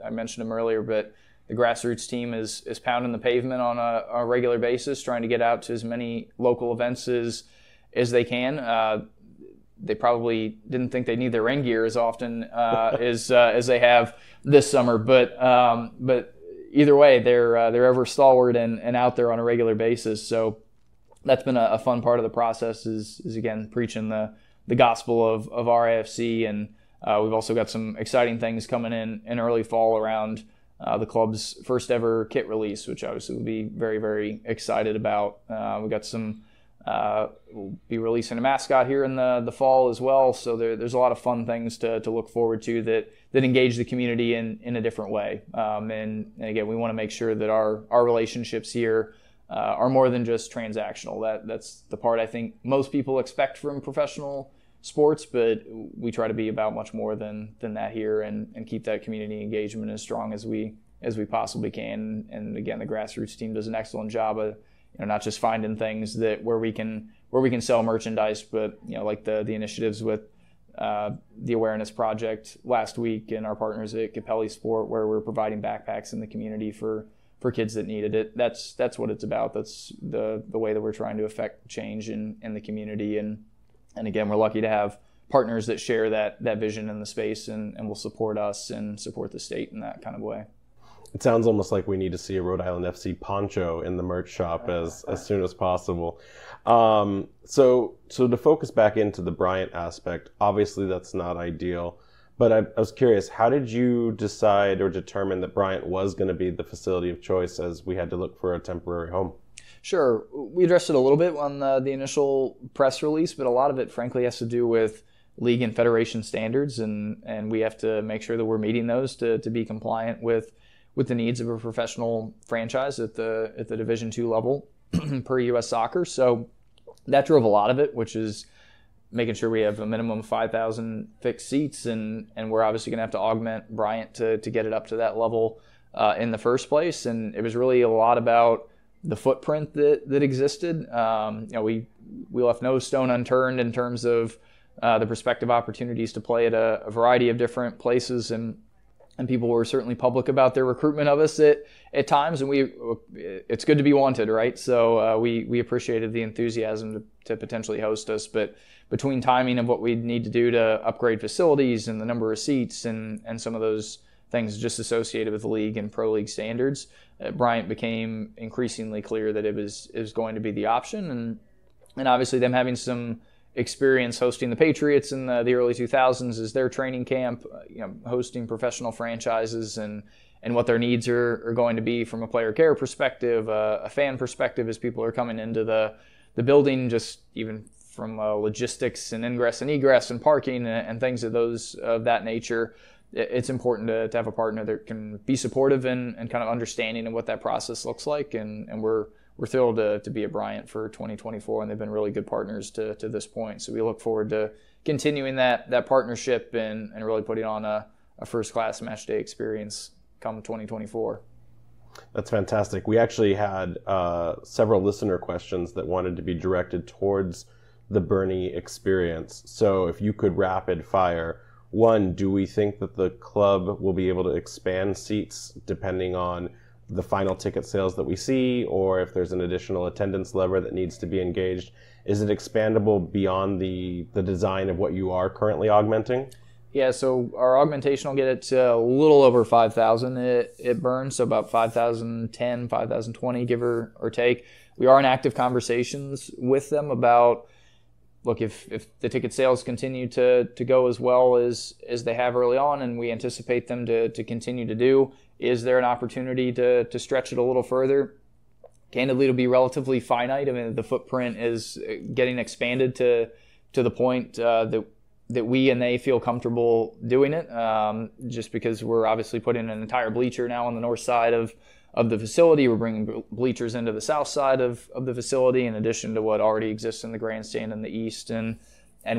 I mentioned them earlier, but the grassroots team is pounding the pavement on a regular basis, trying to get out to as many local events as they can. They probably didn't think they need their rain gear as often as they have this summer, but either way, they're ever stalwart and out there on a regular basis. So that's been a fun part of the process, is again preaching the gospel of RIFC, and we've also got some exciting things coming in early fall around the club's first ever kit release, which obviously we'll be very, very excited about. We've got we'll be releasing a mascot here in the fall as well. So there's a lot of fun things to look forward to that engage the community in a different way. And again, we want to make sure that our relationships here are more than just transactional. That's the part I think most people expect from professional sports, but we try to be about much more than that here, and keep that community engagement as strong as we possibly can. And again, the grassroots team does an excellent job of not just finding things where we can sell merchandise, but like the initiatives with the awareness project last week, and our partners at Capelli Sport, where we're providing backpacks in the community for kids that needed it. That's what it's about. That's the way that we're trying to affect change in the community. And again, we're lucky to have partners that share that vision in the space, and will support us and support the state in that kind of way. It sounds almost like we need to see a Rhode Island FC poncho in the merch shop as soon as possible. So to focus back into the Bryant aspect, obviously that's not ideal, but I was curious, how did you decide or determine that Bryant was going to be the facility of choice, as we had to look for a temporary home? Sure. We addressed it a little bit on the initial press release, but a lot of it, frankly, has to do with league and federation standards, and we have to make sure that we're meeting those to be compliant with the needs of a professional franchise at the Division II level per U.S. Soccer. So that drove a lot of it, which is making sure we have a minimum of 5,000 fixed seats, and we're obviously going to have to augment Bryant to get it up to that level in the first place. And it was really a lot about the footprint that existed. We left no stone unturned in terms of the prospective opportunities to play at a variety of different places, and people were certainly public about their recruitment of us at times, and it's good to be wanted, right? So we appreciated the enthusiasm to potentially host us, but between timing of what we'd need to do to upgrade facilities and the number of seats and some of those things just associated with the league and pro league standards, Bryant became increasingly clear that it was going to be the option, and obviously them having some experience hosting the Patriots in the early 2000s as their training camp, hosting professional franchises, and what their needs are going to be from a player care perspective, a fan perspective as people are coming into the building, just even from logistics and ingress and egress and parking and things of that nature. It's important to have a partner that can be supportive and kind of understanding of what that process looks like, and we're thrilled to be at Bryant for 2024, and they've been really good partners to this point. So we look forward to continuing that partnership and really putting on a first-class match day experience come 2024. That's fantastic. We actually had several listener questions that wanted to be directed towards the Bernie experience. So if you could rapid fire, one, do we think that the club will be able to expand seats depending on the final ticket sales that we see, or if there's an additional attendance lever that needs to be engaged? Is it expandable beyond the design of what you are currently augmenting? Yeah, so our augmentation will get it to a little over 5,000 it burns, so about 5,010, 5,020, give or take. We are in active conversations with them about, look, if the ticket sales continue to go as well as they have early on, and we anticipate them to continue to do, is there an opportunity to stretch it a little further? Candidly, it'll be relatively finite. I mean, the footprint is getting expanded to the point that we and they feel comfortable doing it, just because we're obviously putting an entire bleacher now on the north side of the facility. We're bringing bleachers into the south side of the facility, in addition to what already exists in the grandstand in the east and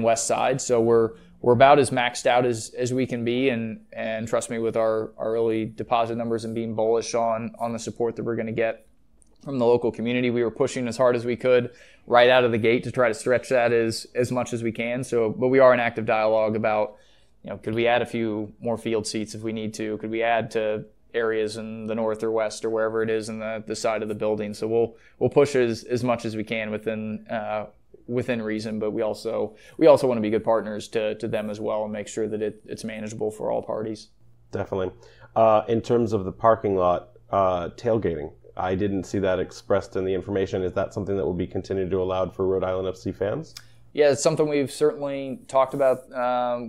west side. So we're about as maxed out as we can be, and trust me, with our early deposit numbers and being bullish on the support that we're going to get from the local community, we were pushing as hard as we could right out of the gate to try to stretch that as much as we can. So, but we are in active dialogue about, could we add a few more field seats if we need to? Could we add to areas in the north or west or wherever it is in the side of the building? So we'll push as much as we can within reason, but we also want to be good partners to them as well and make sure that it's manageable for all parties. Definitely. In terms of the parking lot, tailgating, I didn't see that expressed in the information. Is that something that will be continued to allowed for Rhode Island FC fans? Yeah, it's something we've certainly talked about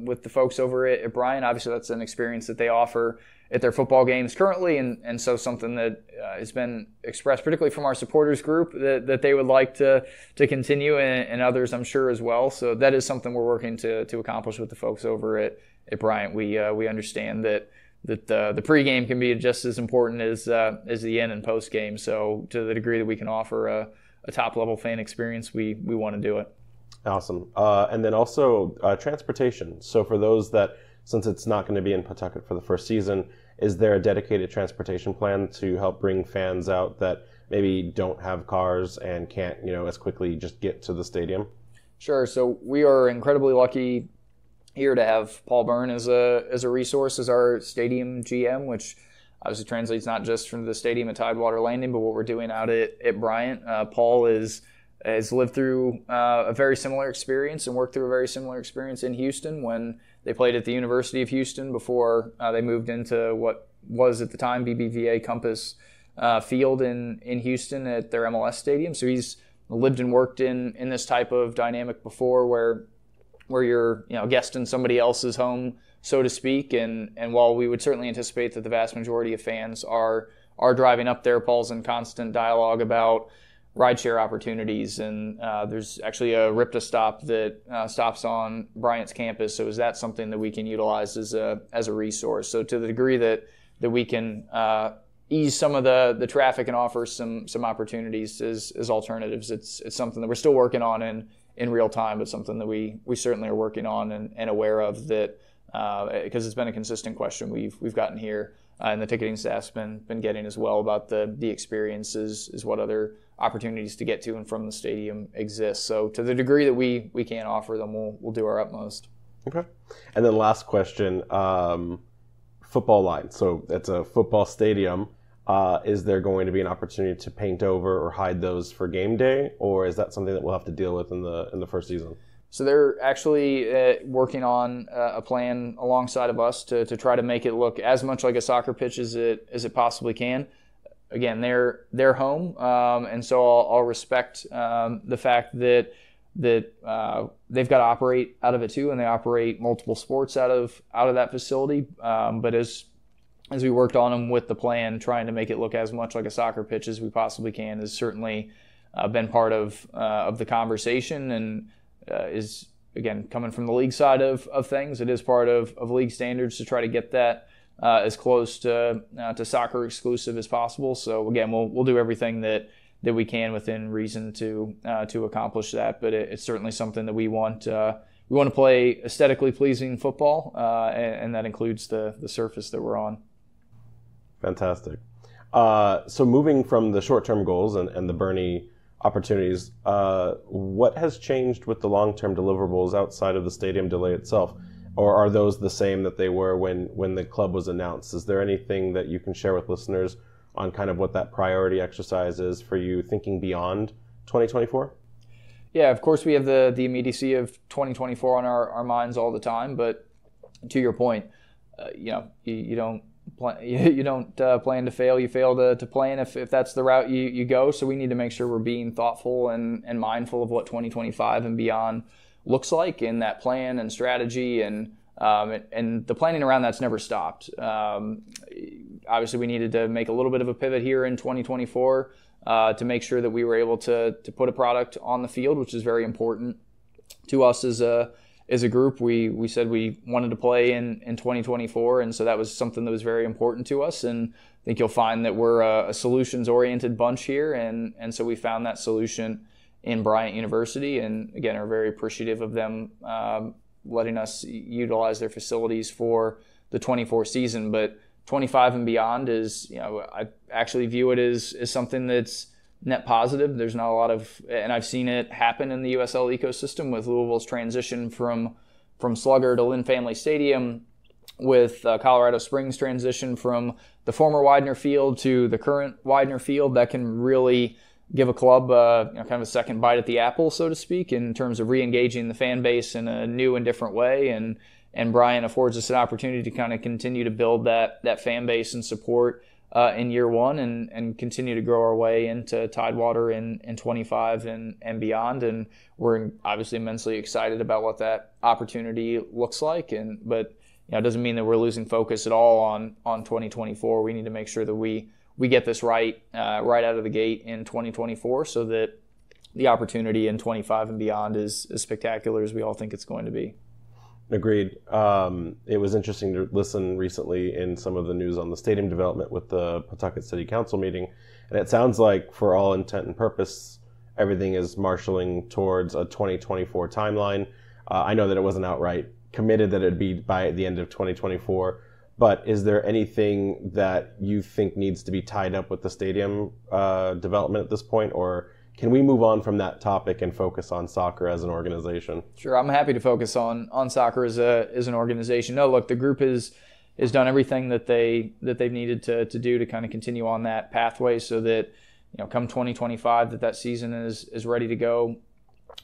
with the folks over at Bryant. Obviously, that's an experience that they offer at their football games currently, and so something that has been expressed, particularly from our supporters group, that they would like to continue, and others, I'm sure, as well. So that is something we're working to accomplish with the folks over at Bryant. We understand that the pregame can be just as important as the in and post game. So to the degree that we can offer a top level fan experience, we want to do it. Awesome. And then also transportation. So for those that, since it's not going to be in Pawtucket for the first season, is there a dedicated transportation plan to help bring fans out that maybe don't have cars and can't, as quickly just get to the stadium? Sure. So we are incredibly lucky here to have Paul Byrne as a resource as our stadium GM, which obviously translates not just from the stadium at Tidewater Landing, but what we're doing out at Bryant. Paul has lived through a very similar experience and worked through a very similar experience in Houston when they played at the University of Houston before they moved into what was at the time BBVA Compass Field in Houston at their MLS stadium. So he's lived and worked in this type of dynamic before, where you're a guest in somebody else's home, so to speak. And while we would certainly anticipate that the vast majority of fans are driving up there, Paul's in constant dialogue about rideshare opportunities, and there's actually a RIPTA stop that stops on Bryant's campus. So is that something that we can utilize as a resource? So to the degree that we can ease some of the traffic and offer some opportunities as alternatives, it's something that we're still working on in real time, but something that we certainly are working on and aware of, that because it's been a consistent question we've gotten here, and the ticketing staff's been getting as well, about the experiences, is what other opportunities to get to and from the stadium exist. So to the degree that we can offer them, we'll do our utmost. Okay. And then last question, football line. So it's a football stadium. Is there going to be an opportunity to paint over or hide those for game day, or is that something that we'll have to deal with in the first season? So they're actually working on a plan alongside of us to try to make it look as much like a soccer pitch as it possibly can. Again, they're home, and so I'll respect the fact that they've got to operate out of it too, and they operate multiple sports out of that facility. But as we worked on them with the plan, trying to make it look as much like a soccer pitch as we possibly can has certainly been part of the conversation, and is, again, coming from the league side of things. It is part of league standards to try to get that as close to soccer exclusive as possible. So again, we'll do everything that we can within reason to accomplish that. But it's certainly something that we want to play aesthetically pleasing football, and that includes the surface that we're on. Fantastic. So moving from the short-term goals and the Bernie opportunities. What has changed with the long-term deliverables outside of the stadium delay itself? Or are those the same that they were when the club was announced? Is there anything that you can share with listeners on kind of what that priority exercise is for you thinking beyond 2024? Yeah, of course we have the immediacy of 2024 on our minds all the time, but to your point, you don't plan to fail. You fail to plan if that's the route you go. So we need to make sure we're being thoughtful and mindful of what 2025 and beyond looks like in that plan and strategy, and the planning around that's never stopped. Obviously, we needed to make a little bit of a pivot here in 2024 to make sure that we were able to put a product on the field, which is very important to us as a group. We said we wanted to play in 2024, and so that was something that was very important to us. And I think you'll find that we're a solutions-oriented bunch here, and so we found that solution in Bryant University, and again are very appreciative of them letting us utilize their facilities for the 24 season. But 25 and beyond is, I actually view it as something that's net positive. There's not a lot of, and I've seen it happen in the USL ecosystem with Louisville's transition from Slugger to Lynn Family Stadium, with Colorado Springs transition from the former Widener Field to the current Widener Field. That can really give a club kind of a second bite at the apple, so to speak, in terms of re-engaging the fan base in a new and different way. And Bryant affords us an opportunity to kind of continue to build that fan base and support in year one, and continue to grow our way into Tidewater in 25 and beyond. And we're obviously immensely excited about what that opportunity looks like. But it doesn't mean that we're losing focus at all on 2024. We need to make sure that we get this right out of the gate in 2024, so that the opportunity in 25 and beyond is as spectacular as we all think it's going to be. Agreed. It was interesting to listen recently in some of the news on the stadium development with the Pawtucket City Council meeting, and it sounds like, for all intent and purpose, everything is marshaling towards a 2024 timeline. I know that it wasn't outright committed that it'd be by the end of 2024, but is there anything that you think needs to be tied up with the stadium development at this point, or can we move on from that topic and focus on soccer as an organization? Sure, I'm happy to focus on soccer as an organization. No, look, the group has done everything that they've needed to do to kind of continue on that pathway, so that come 2025 that season is ready to go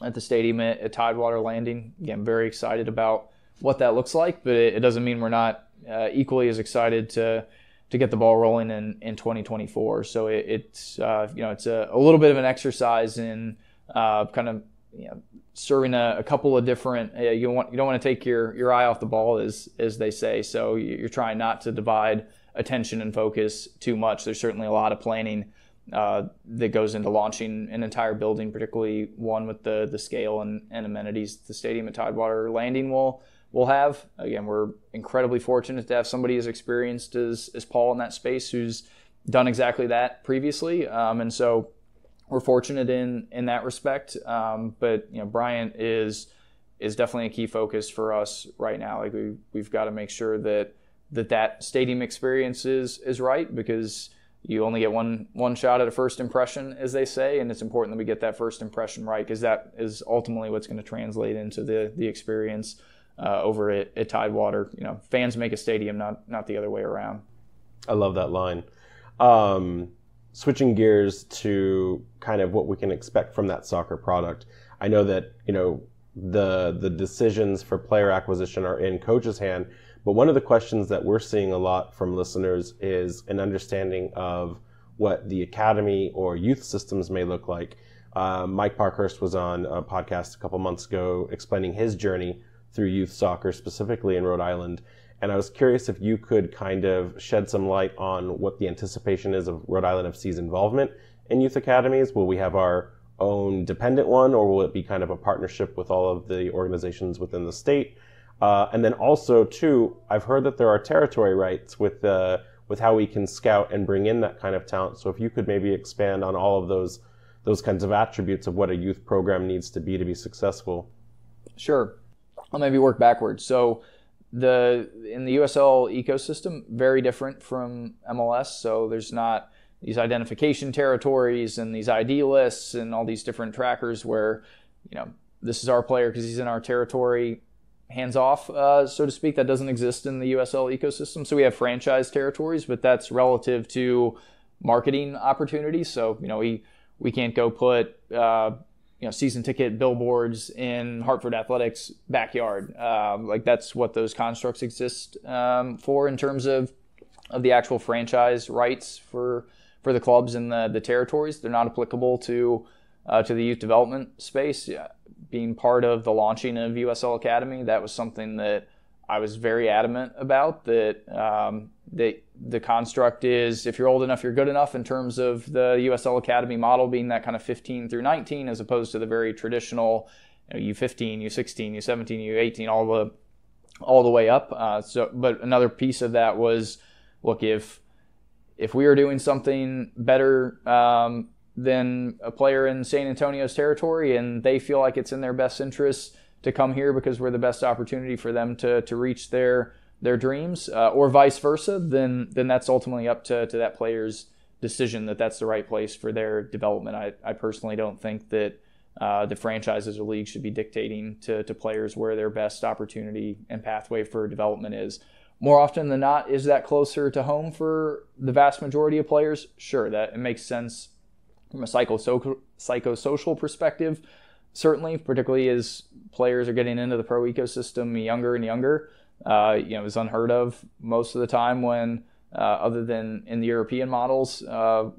at the stadium at Tidewater Landing. Again, very excited about what that looks like, but it doesn't mean we're not equally as excited to get the ball rolling in 2024. So it's it's a little bit of an exercise in kind of serving a couple of different. You don't want to take your eye off the ball, as they say. So you're trying not to divide attention and focus too much. There's certainly a lot of planning that goes into launching an entire building, particularly one with the scale and amenities the stadium at Tidewater Landing will have. Again, we're incredibly fortunate to have somebody as experienced as Paul in that space, who's done exactly that previously. And so we're fortunate in that respect. But Bryant is definitely a key focus for us right now. Like we've got to make sure that stadium experience is right, because you only get one shot at a first impression, as they say, and it's important that we get that first impression right, because that is ultimately what's going to translate into the experience over at Tidewater. Fans make a stadium, not the other way around. I love that line. Switching gears to kind of what we can expect from that soccer product. I know that the decisions for player acquisition are in coach's hand, but one of the questions that we're seeing a lot from listeners is an understanding of what the academy or youth systems may look like. Mike Parkhurst was on a podcast a couple months ago explaining his journey through youth soccer, specifically in Rhode Island. And I was curious if you could kind of shed some light on what the anticipation is of Rhode Island FC's involvement in youth academies. Will we have our own dependent one, or will it be kind of a partnership with all of the organizations within the state? And then also, too, I've heard that there are territory rights with how we can scout and bring in that kind of talent. So if you could maybe expand on all of those kinds of attributes of what a youth program needs to be successful. Sure. I'll maybe work backwards. So in the USL ecosystem, very different from MLS. So there's not these identification territories and these ID lists and all these different trackers where, this is our player because he's in our territory, hands off, so to speak. That doesn't exist in the USL ecosystem. So we have franchise territories, but that's relative to marketing opportunities. So, we can't go put, season ticket billboards in Hartford Athletics' backyard. That's what those constructs exist for in terms of the actual franchise rights for the clubs and the territories. They're not applicable to the youth development space. Yeah. Being part of the launching of USL Academy, that was something that I was very adamant about, that the construct is, if you're old enough, you're good enough, in terms of the USL Academy model being that kind of 15 through 19, as opposed to the very traditional U15, U16, U17, U18, all the way up. But another piece of that was, look, if we are doing something better than a player in San Antonio's territory, and they feel like it's in their best interest to come here because we're the best opportunity for them to reach their dreams, or vice versa, then that's ultimately up to that player's decision, that that's the right place for their development. I personally don't think that the franchises or leagues should be dictating to players where their best opportunity and pathway for development is. More often than not, is that closer to home for the vast majority of players? Sure, that it makes sense from a psychosocial perspective, certainly, particularly as players are getting into the pro ecosystem younger and younger. It was unheard of most of the time when, other than in the European models,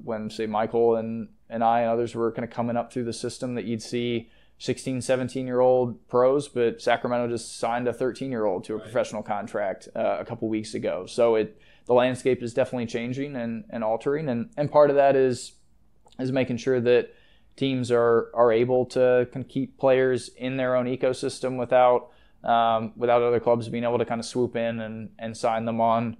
when, say, Michael and I and others were kind of coming up through the system, that you'd see 16, 17-year-old pros, but Sacramento just signed a 13-year-old to a professional contract a couple weeks ago. So the landscape is definitely changing and altering, and part of that is making sure that teams are able to kind of keep players in their own ecosystem without other clubs being able to kind of swoop in and sign them on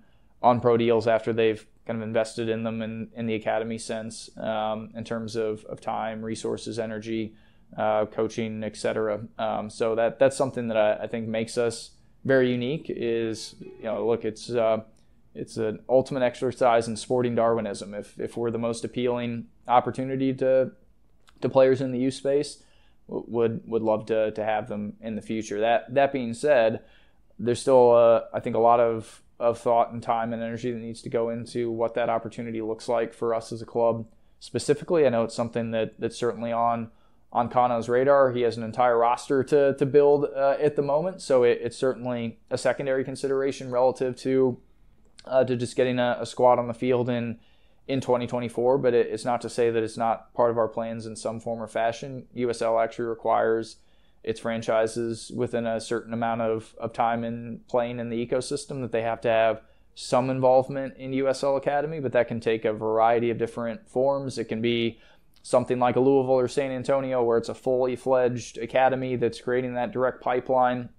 pro deals after they've kind of invested in them in the academy sense, in terms of time, resources, energy, coaching, etc. So that's something that I think makes us very unique. Is, look, it's an ultimate exercise in sporting Darwinism. If we're the most appealing opportunity to players in the youth space, would love to have them in the future. That being said, there's still I think a lot of thought and time and energy that needs to go into what that opportunity looks like for us as a club specifically. I know it's something that's certainly on Kano's radar. He has an entire roster to build at the moment, so it's certainly a secondary consideration relative to just getting a squad on the field in 2024, but it's not to say that it's not part of our plans in some form or fashion. USL actually requires its franchises within a certain amount of time in playing in the ecosystem that they have to have some involvement in USL Academy, but that can take a variety of different forms. It can be something like a Louisville or San Antonio, where it's a fully fledged academy that's creating that direct pipeline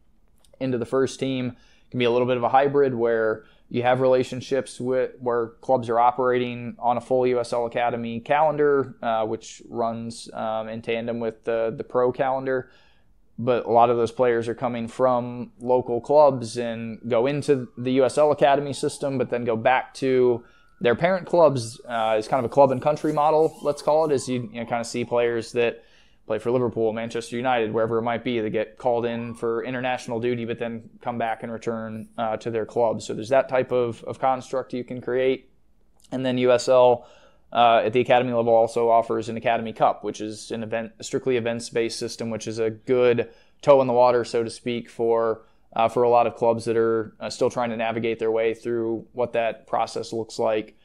into the first team. It can be a little bit of a hybrid where you have relationships where clubs are operating on a full USL Academy calendar, which runs in tandem with the pro calendar. But a lot of those players are coming from local clubs and go into the USL Academy system, but then go back to their parent clubs. It's kind of a club and country model, let's call it, as you kind of see players that play for Liverpool, Manchester United, wherever it might be. They get called in for international duty, but then come back and return to their club. So there's that type of construct you can create. And then USL at the academy level also offers an Academy Cup, which is a strictly events-based system, which is a good toe in the water, so to speak, for a lot of clubs that are still trying to navigate their way through what that process looks like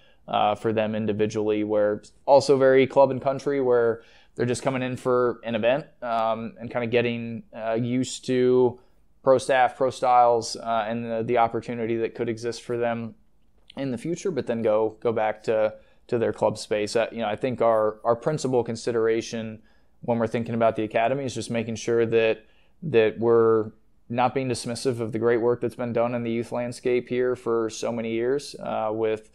for them individually, where also very club and country, where they're just coming in for an event and kind of getting used to pro staff, pro styles, and the opportunity that could exist for them in the future, but then go back to their club space. I think our principal consideration when we're thinking about the academy is just making sure that we're not being dismissive of the great work that's been done in the youth landscape here for so many years with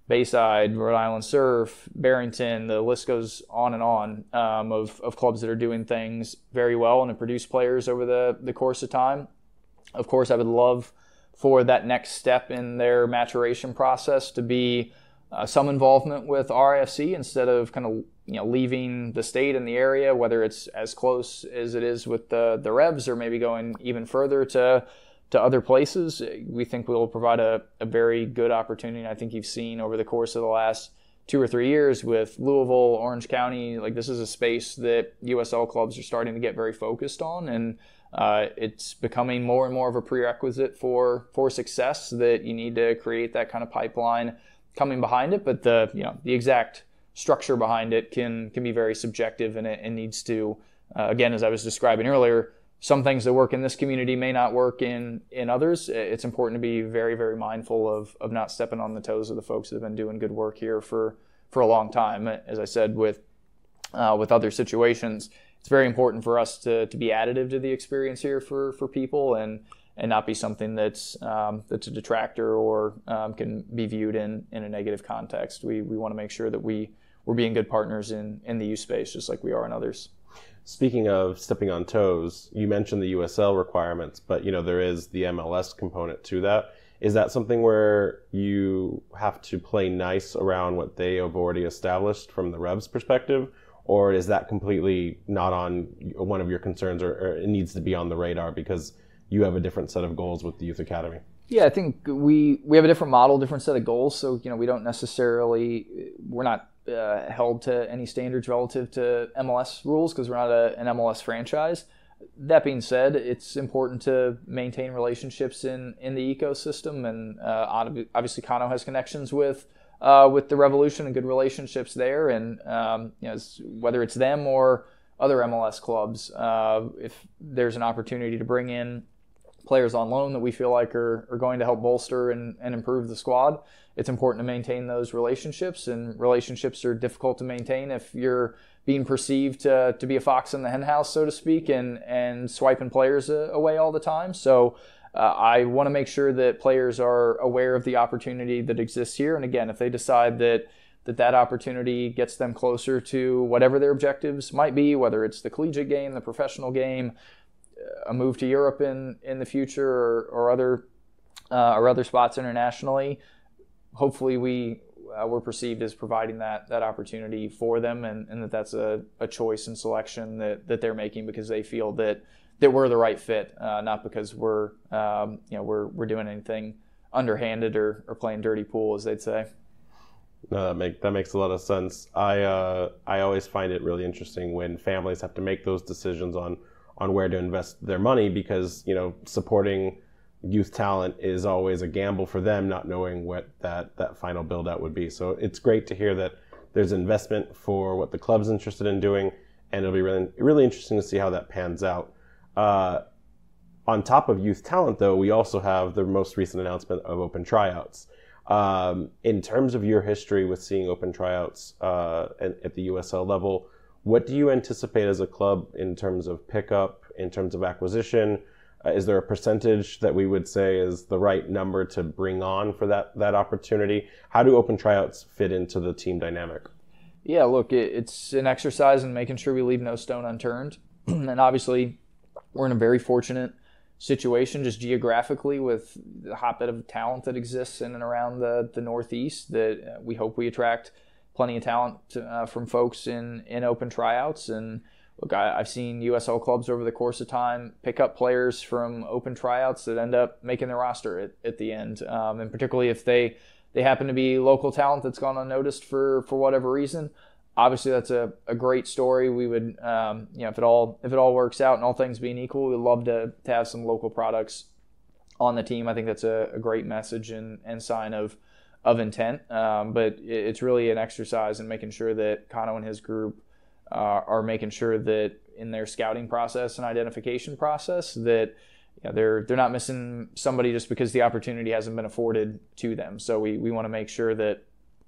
Bayside, Rhode Island Surf, Barrington, the list goes on and on of clubs that are doing things very well and have produced players over the course of time. Of course, I would love for that next step in their maturation process to be some involvement with RIFC instead of kind of leaving the state and the area, whether it's as close as it is with the Revs or maybe going even further to other places. We think we'll provide a very good opportunity. I think you've seen over the course of the last 2 or 3 years with Louisville, Orange County, like this is a space that USL clubs are starting to get very focused on, and it's becoming more and more of a prerequisite for success that you need to create that kind of pipeline coming behind it. But the exact structure behind it can be very subjective, and it needs to, again, as I was describing earlier, some things that work in this community may not work in others. It's important to be very, very mindful of not stepping on the toes of the folks that have been doing good work here for a long time. As I said, with other situations, it's very important for us to be additive to the experience here for people and not be something that's a detractor or can be viewed in a negative context. We want to make sure that we're being good partners in the youth space, just like we are in others. Speaking of stepping on toes, you mentioned the USL requirements, but there is the MLS component to that. Is that something where you have to play nice around what they have already established from the Revs perspective, or is that completely not on one of your concerns, or it needs to be on the radar because you have a different set of goals with the Youth Academy? Yeah, I think we have a different model, different set of goals. So, we don't we're not held to any standards relative to MLS rules because we're not an MLS franchise. That being said, it's important to maintain relationships in the ecosystem, and obviously Kano has connections with the Revolution and good relationships there, and whether it's them or other MLS clubs, if there's an opportunity to bring in players on loan that we feel like are going to help bolster and improve the squad, it's important to maintain those relationships, and relationships are difficult to maintain if you're being perceived to be a fox in the henhouse, so to speak, and swiping players away all the time. So I want to make sure that players are aware of the opportunity that exists here, and again, if they decide that opportunity gets them closer to whatever their objectives might be, whether it's the collegiate game, the professional game, a move to Europe in the future, or other spots internationally, hopefully we're perceived as providing that opportunity for them, and that's a choice and selection that they're making because they feel that we're the right fit, not because we're doing anything underhanded or playing dirty pool, as they'd say. No, that makes a lot of sense. I always find it really interesting when families have to make those decisions on where to invest their money, because supporting youth talent is always a gamble for them, not knowing what that final build out would be. So it's great to hear that there's investment for what the club's interested in doing, and it'll be really, really interesting to see how that pans out. On top of youth talent, though, we also have the most recent announcement of open tryouts. In terms of your history with seeing open tryouts at the USL level, what do you anticipate as a club in terms of pickup, in terms of acquisition? Is there a percentage that we would say is the right number to bring on for that opportunity? How do open tryouts fit into the team dynamic? Yeah, look, it's an exercise in making sure we leave no stone unturned. And obviously, we're in a very fortunate situation just geographically with the hotbed of talent that exists in and around the Northeast, that we hope we attract plenty of talent from folks in open tryouts. And look, I've seen USL clubs over the course of time pick up players from open tryouts that end up making their roster at the end. And particularly if they happen to be local talent that's gone unnoticed for whatever reason. Obviously, that's a great story. We would, if it all works out and all things being equal, we'd love to have some local products on the team. I think that's a great message and sign of intent. But it's really an exercise in making sure that Kano and his group are making sure that in their scouting process and identification process that they're not missing somebody just because the opportunity hasn't been afforded to them. So we want to make sure that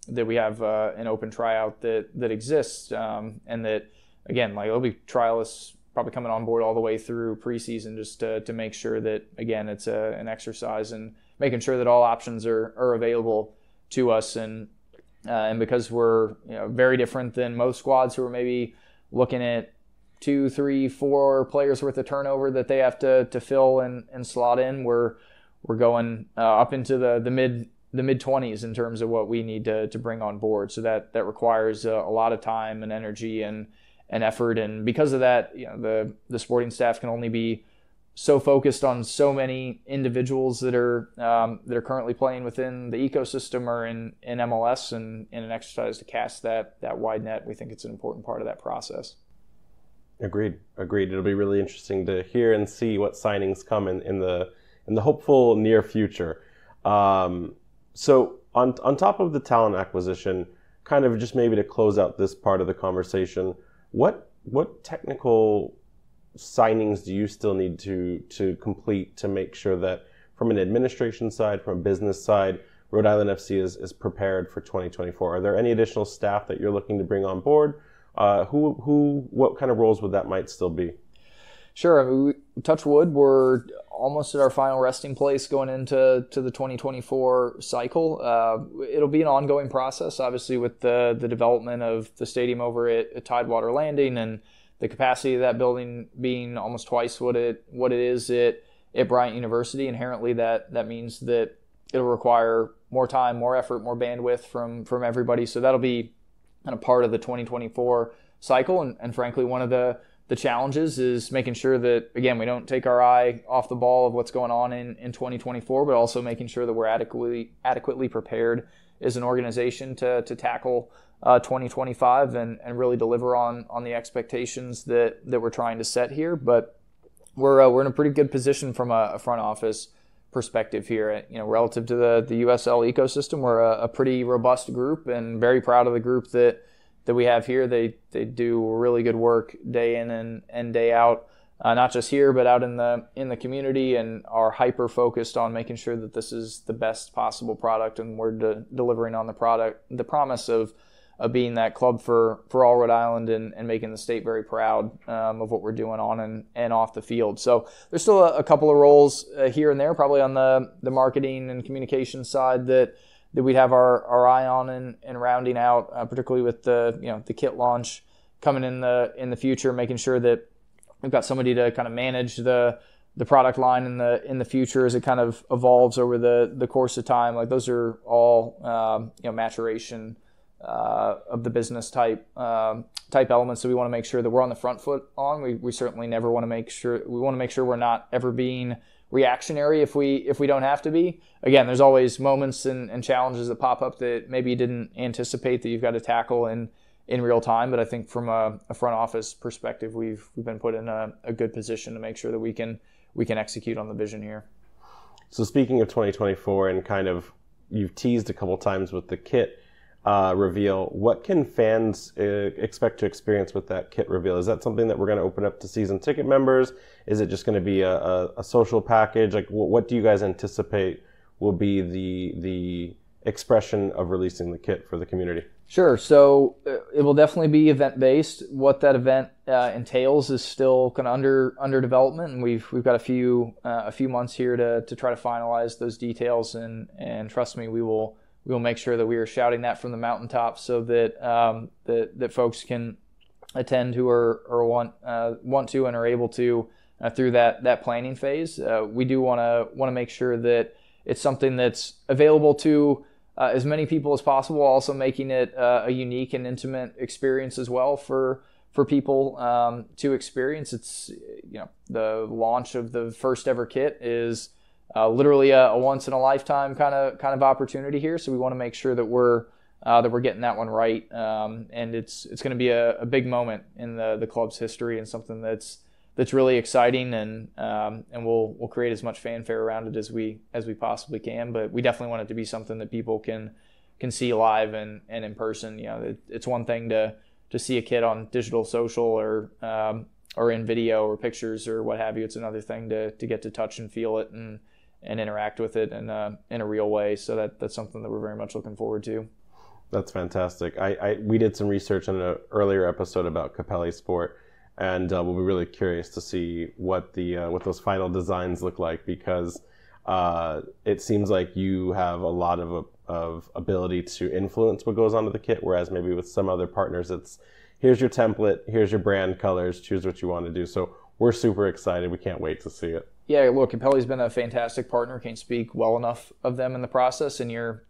we have an open tryout that exists, and that, again, there'll be trialists probably coming on board all the way through preseason just to make sure that, again, it's an exercise and making sure that all options are available to us. And because we're very different than most squads who are maybe looking at 2, 3, 4 players worth of turnover that they have to fill and slot in, we're going up into the the mid-20s in terms of what we need to bring on board. So that requires a lot of time and energy and effort. And because of that, the sporting staff can only be so focused on so many individuals that are currently playing within the ecosystem or in MLS, and in an exercise to cast that wide net. We think it's an important part of that process. Agreed. It'll be really interesting to hear and see what signings come in the hopeful near future. So on top of the talent acquisition, kind of just maybe to close out this part of the conversation, what technical signings do you still need to complete to make sure that from an administration side, from a business side, Rhode Island FC is prepared for 2024? Are there any additional staff that you're looking to bring on board? What kind of roles would that might still be? Sure. I mean, touch wood, we're almost at our final resting place going into the 2024 cycle. It'll be an ongoing process, obviously, with the development of the stadium over at Tidewater Landing and the capacity of that building being almost twice what it is at Bryant University. Inherently, that means that it'll require more time, more effort, more bandwidth from everybody. So that'll be kind of part of the 2024 cycle. And frankly, one of the challenges is making sure that, again, we don't take our eye off the ball of what's going on in 2024, but also making sure that we're adequately prepared as an organization to tackle 2025 and really deliver on the expectations that we're trying to set here. But we're in a pretty good position from a front office perspective here. Relative to the USL ecosystem, we're a pretty robust group, and very proud of the group that we have here. They do really good work day in and day out, not just here but out in the community, and are hyper focused on making sure that this is the best possible product, and we're delivering on the promise of being that club for all Rhode Island and making the state very proud of what we're doing on and off the field. So there's still a couple of roles here and there, probably on the marketing and communication side that we'd have our eye on and rounding out, particularly with the kit launch coming in the future, making sure that we've got somebody to kind of manage the product line in the future as it kind of evolves over the course of time. Like, those are all maturation of the business type elements. So we want to make sure that we're on the front foot on. We certainly never want to make sure we're not ever being reactionary if we don't have to be. Again, there's always moments and challenges that pop up that maybe you didn't anticipate that you've got to tackle in real time. But I think from a front office perspective, we've been put in a good position to make sure that we can execute on the vision here. So speaking of 2024, and kind of you've teased a couple times with the kit reveal, what can fans expect to experience with that kit reveal? Is that something that we're going to open up to season ticket members? Is it just going to be a social package? Like, what do you guys anticipate will be the expression of releasing the kit for the community? Sure. So it will definitely be event-based. What that event entails is still kind of under development, and we've got a few months here to try to finalize those details. And trust me, we will make sure that we are shouting that from the mountaintops so that that folks can attend who are want to and are able to through that planning phase. We do want to make sure that it's something that's available to as many people as possible, also making it a unique and intimate experience as well for people to experience. It's the launch of the first ever kit is literally a once in a lifetime kind of opportunity here. So we want to make sure that we're getting that one right, and it's going to be a big moment in the club's history, and something that's really exciting, and we'll create as much fanfare around it as we possibly can. But we definitely want it to be something that people can see live and in person. It's one thing to see a kid on digital social or in video or pictures or what have you. It's another thing to get to touch and feel it and interact with it in a real way. So that's something that we're very much looking forward to. That's fantastic. We did some research on an earlier episode about Capelli Sport, and we'll be really curious to see what those final designs look like, because it seems like you have a lot of ability to influence what goes onto the kit, whereas maybe with some other partners, it's here's your template, here's your brand colors, choose what you want to do. So we're super excited. We can't wait to see it. Yeah, look, Capelli's been a fantastic partner. Can't speak well enough of them in the process, and you're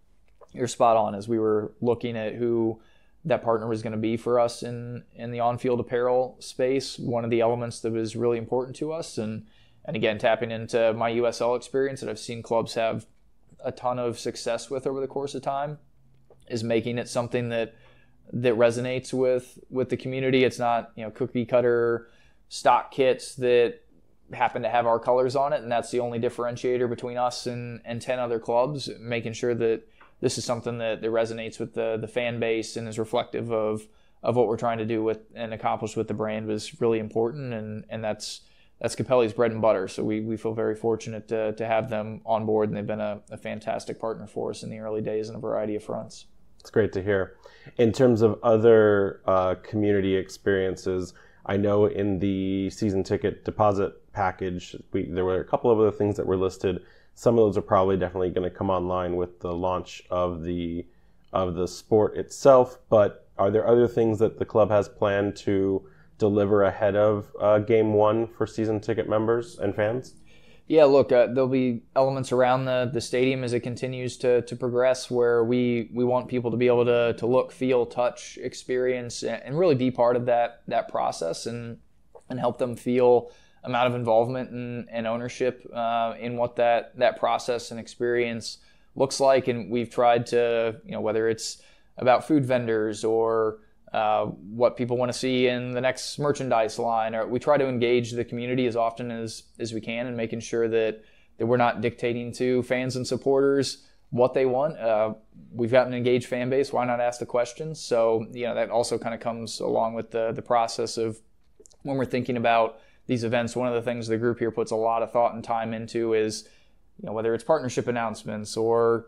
spot on. As we were looking at who that partner was going to be for us in the on-field apparel space, one of the elements that was really important to us, and again, tapping into my USL experience that I've seen clubs have a ton of success with over the course of time, is making it something that resonates with the community. It's not, cookie cutter stock kits that happen to have our colors on it, and that's the only differentiator between us and 10 other clubs. Making sure that this is something that resonates with the fan base and is reflective of what we're trying to do with and accomplish with the brand was really important, and that's Capelli's bread and butter. So we feel very fortunate to have them on board, and they've been a fantastic partner for us in the early days in a variety of fronts. It's great to hear. In terms of other community experiences, I know in the season ticket deposit package, there were a couple of other things that were listed. Some of those are probably definitely going to come online with the launch of the sport itself. But are there other things that the club has planned to deliver ahead of Game 1 for season ticket members and fans? Yeah, look, there'll be elements around the stadium as it continues to progress where we want people to be able to look, feel, touch, experience, and really be part of that process and help them feel amount of involvement and ownership in what that process and experience looks like. And we've tried to, whether it's about food vendors or what people want to see in the next merchandise line, or we try to engage the community as often as we can, and making sure that we're not dictating to fans and supporters what they want. We've got an engaged fan base. Why not ask the questions? So that also kind of comes along with the process of when we're thinking about these events. One of the things the group here puts a lot of thought and time into is whether it's partnership announcements or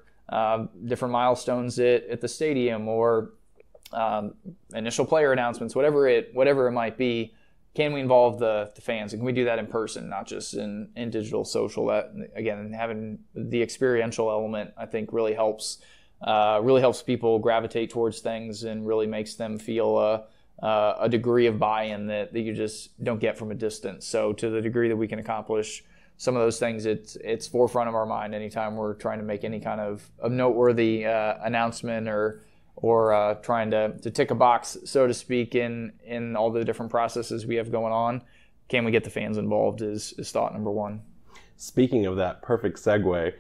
different milestones at the stadium or initial player announcements, whatever it might be. Can we involve the fans, and can we do that in person, not just in digital social? That, again, having the experiential element, I think, really helps people gravitate towards things and really makes them feel a degree of buy-in that you just don't get from a distance. So to the degree that we can accomplish some of those things, it's forefront of our mind anytime we're trying to make any kind of noteworthy announcement or trying to tick a box, so to speak, in all the different processes we have going on. Can we get the fans involved is thought number one. Speaking of that, perfect segue.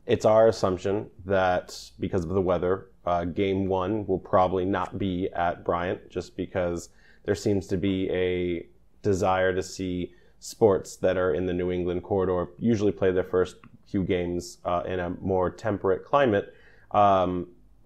It's our assumption that because of the weather, Game 1 will probably not be at Bryant, just because there seems to be a desire to see sports that are in the New England corridor usually play their first few games in a more temperate climate.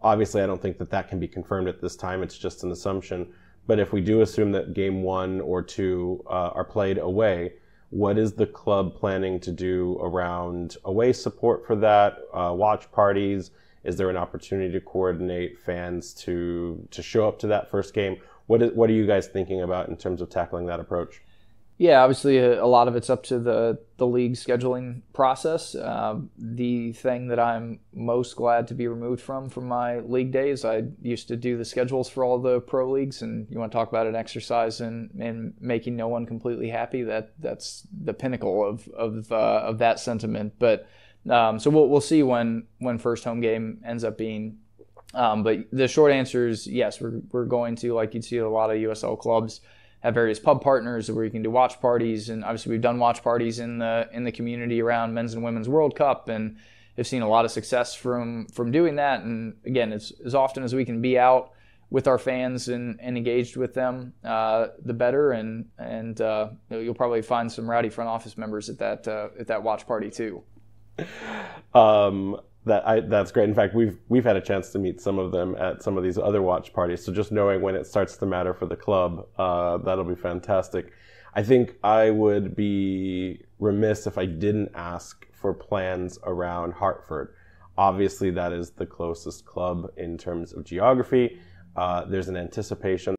Obviously, I don't think that can be confirmed at this time. It's just an assumption. But if we do assume that Game 1 or 2 are played away, what is the club planning to do around away support for that? Watch parties? Is there an opportunity to coordinate fans to show up to that first game? What are you guys thinking about in terms of tackling that approach? Yeah, obviously a lot of it's up to the league scheduling process. The thing that I'm most glad to be removed from my league days, I used to do the schedules for all the pro leagues, and you want to talk about an exercise in making no one completely happy, that's the pinnacle of that sentiment. But so we'll see when first home game ends up being. But the short answer is yes, we're going to, like you'd see at a lot of USL clubs, have various pub partners where you can do watch parties, and obviously we've done watch parties in the community around men's and women's World Cup, and have seen a lot of success from doing that. And again, as often as we can be out with our fans and engaged with them, the better. And you'll probably find some rowdy front office members at that watch party too. That's great. In fact, we've had a chance to meet some of them at some of these other watch parties. So just knowing when it starts to matter for the club, that'll be fantastic. I think I would be remiss if I didn't ask for plans around Hartford. Obviously, that is the closest club in terms of geography. There's an anticipation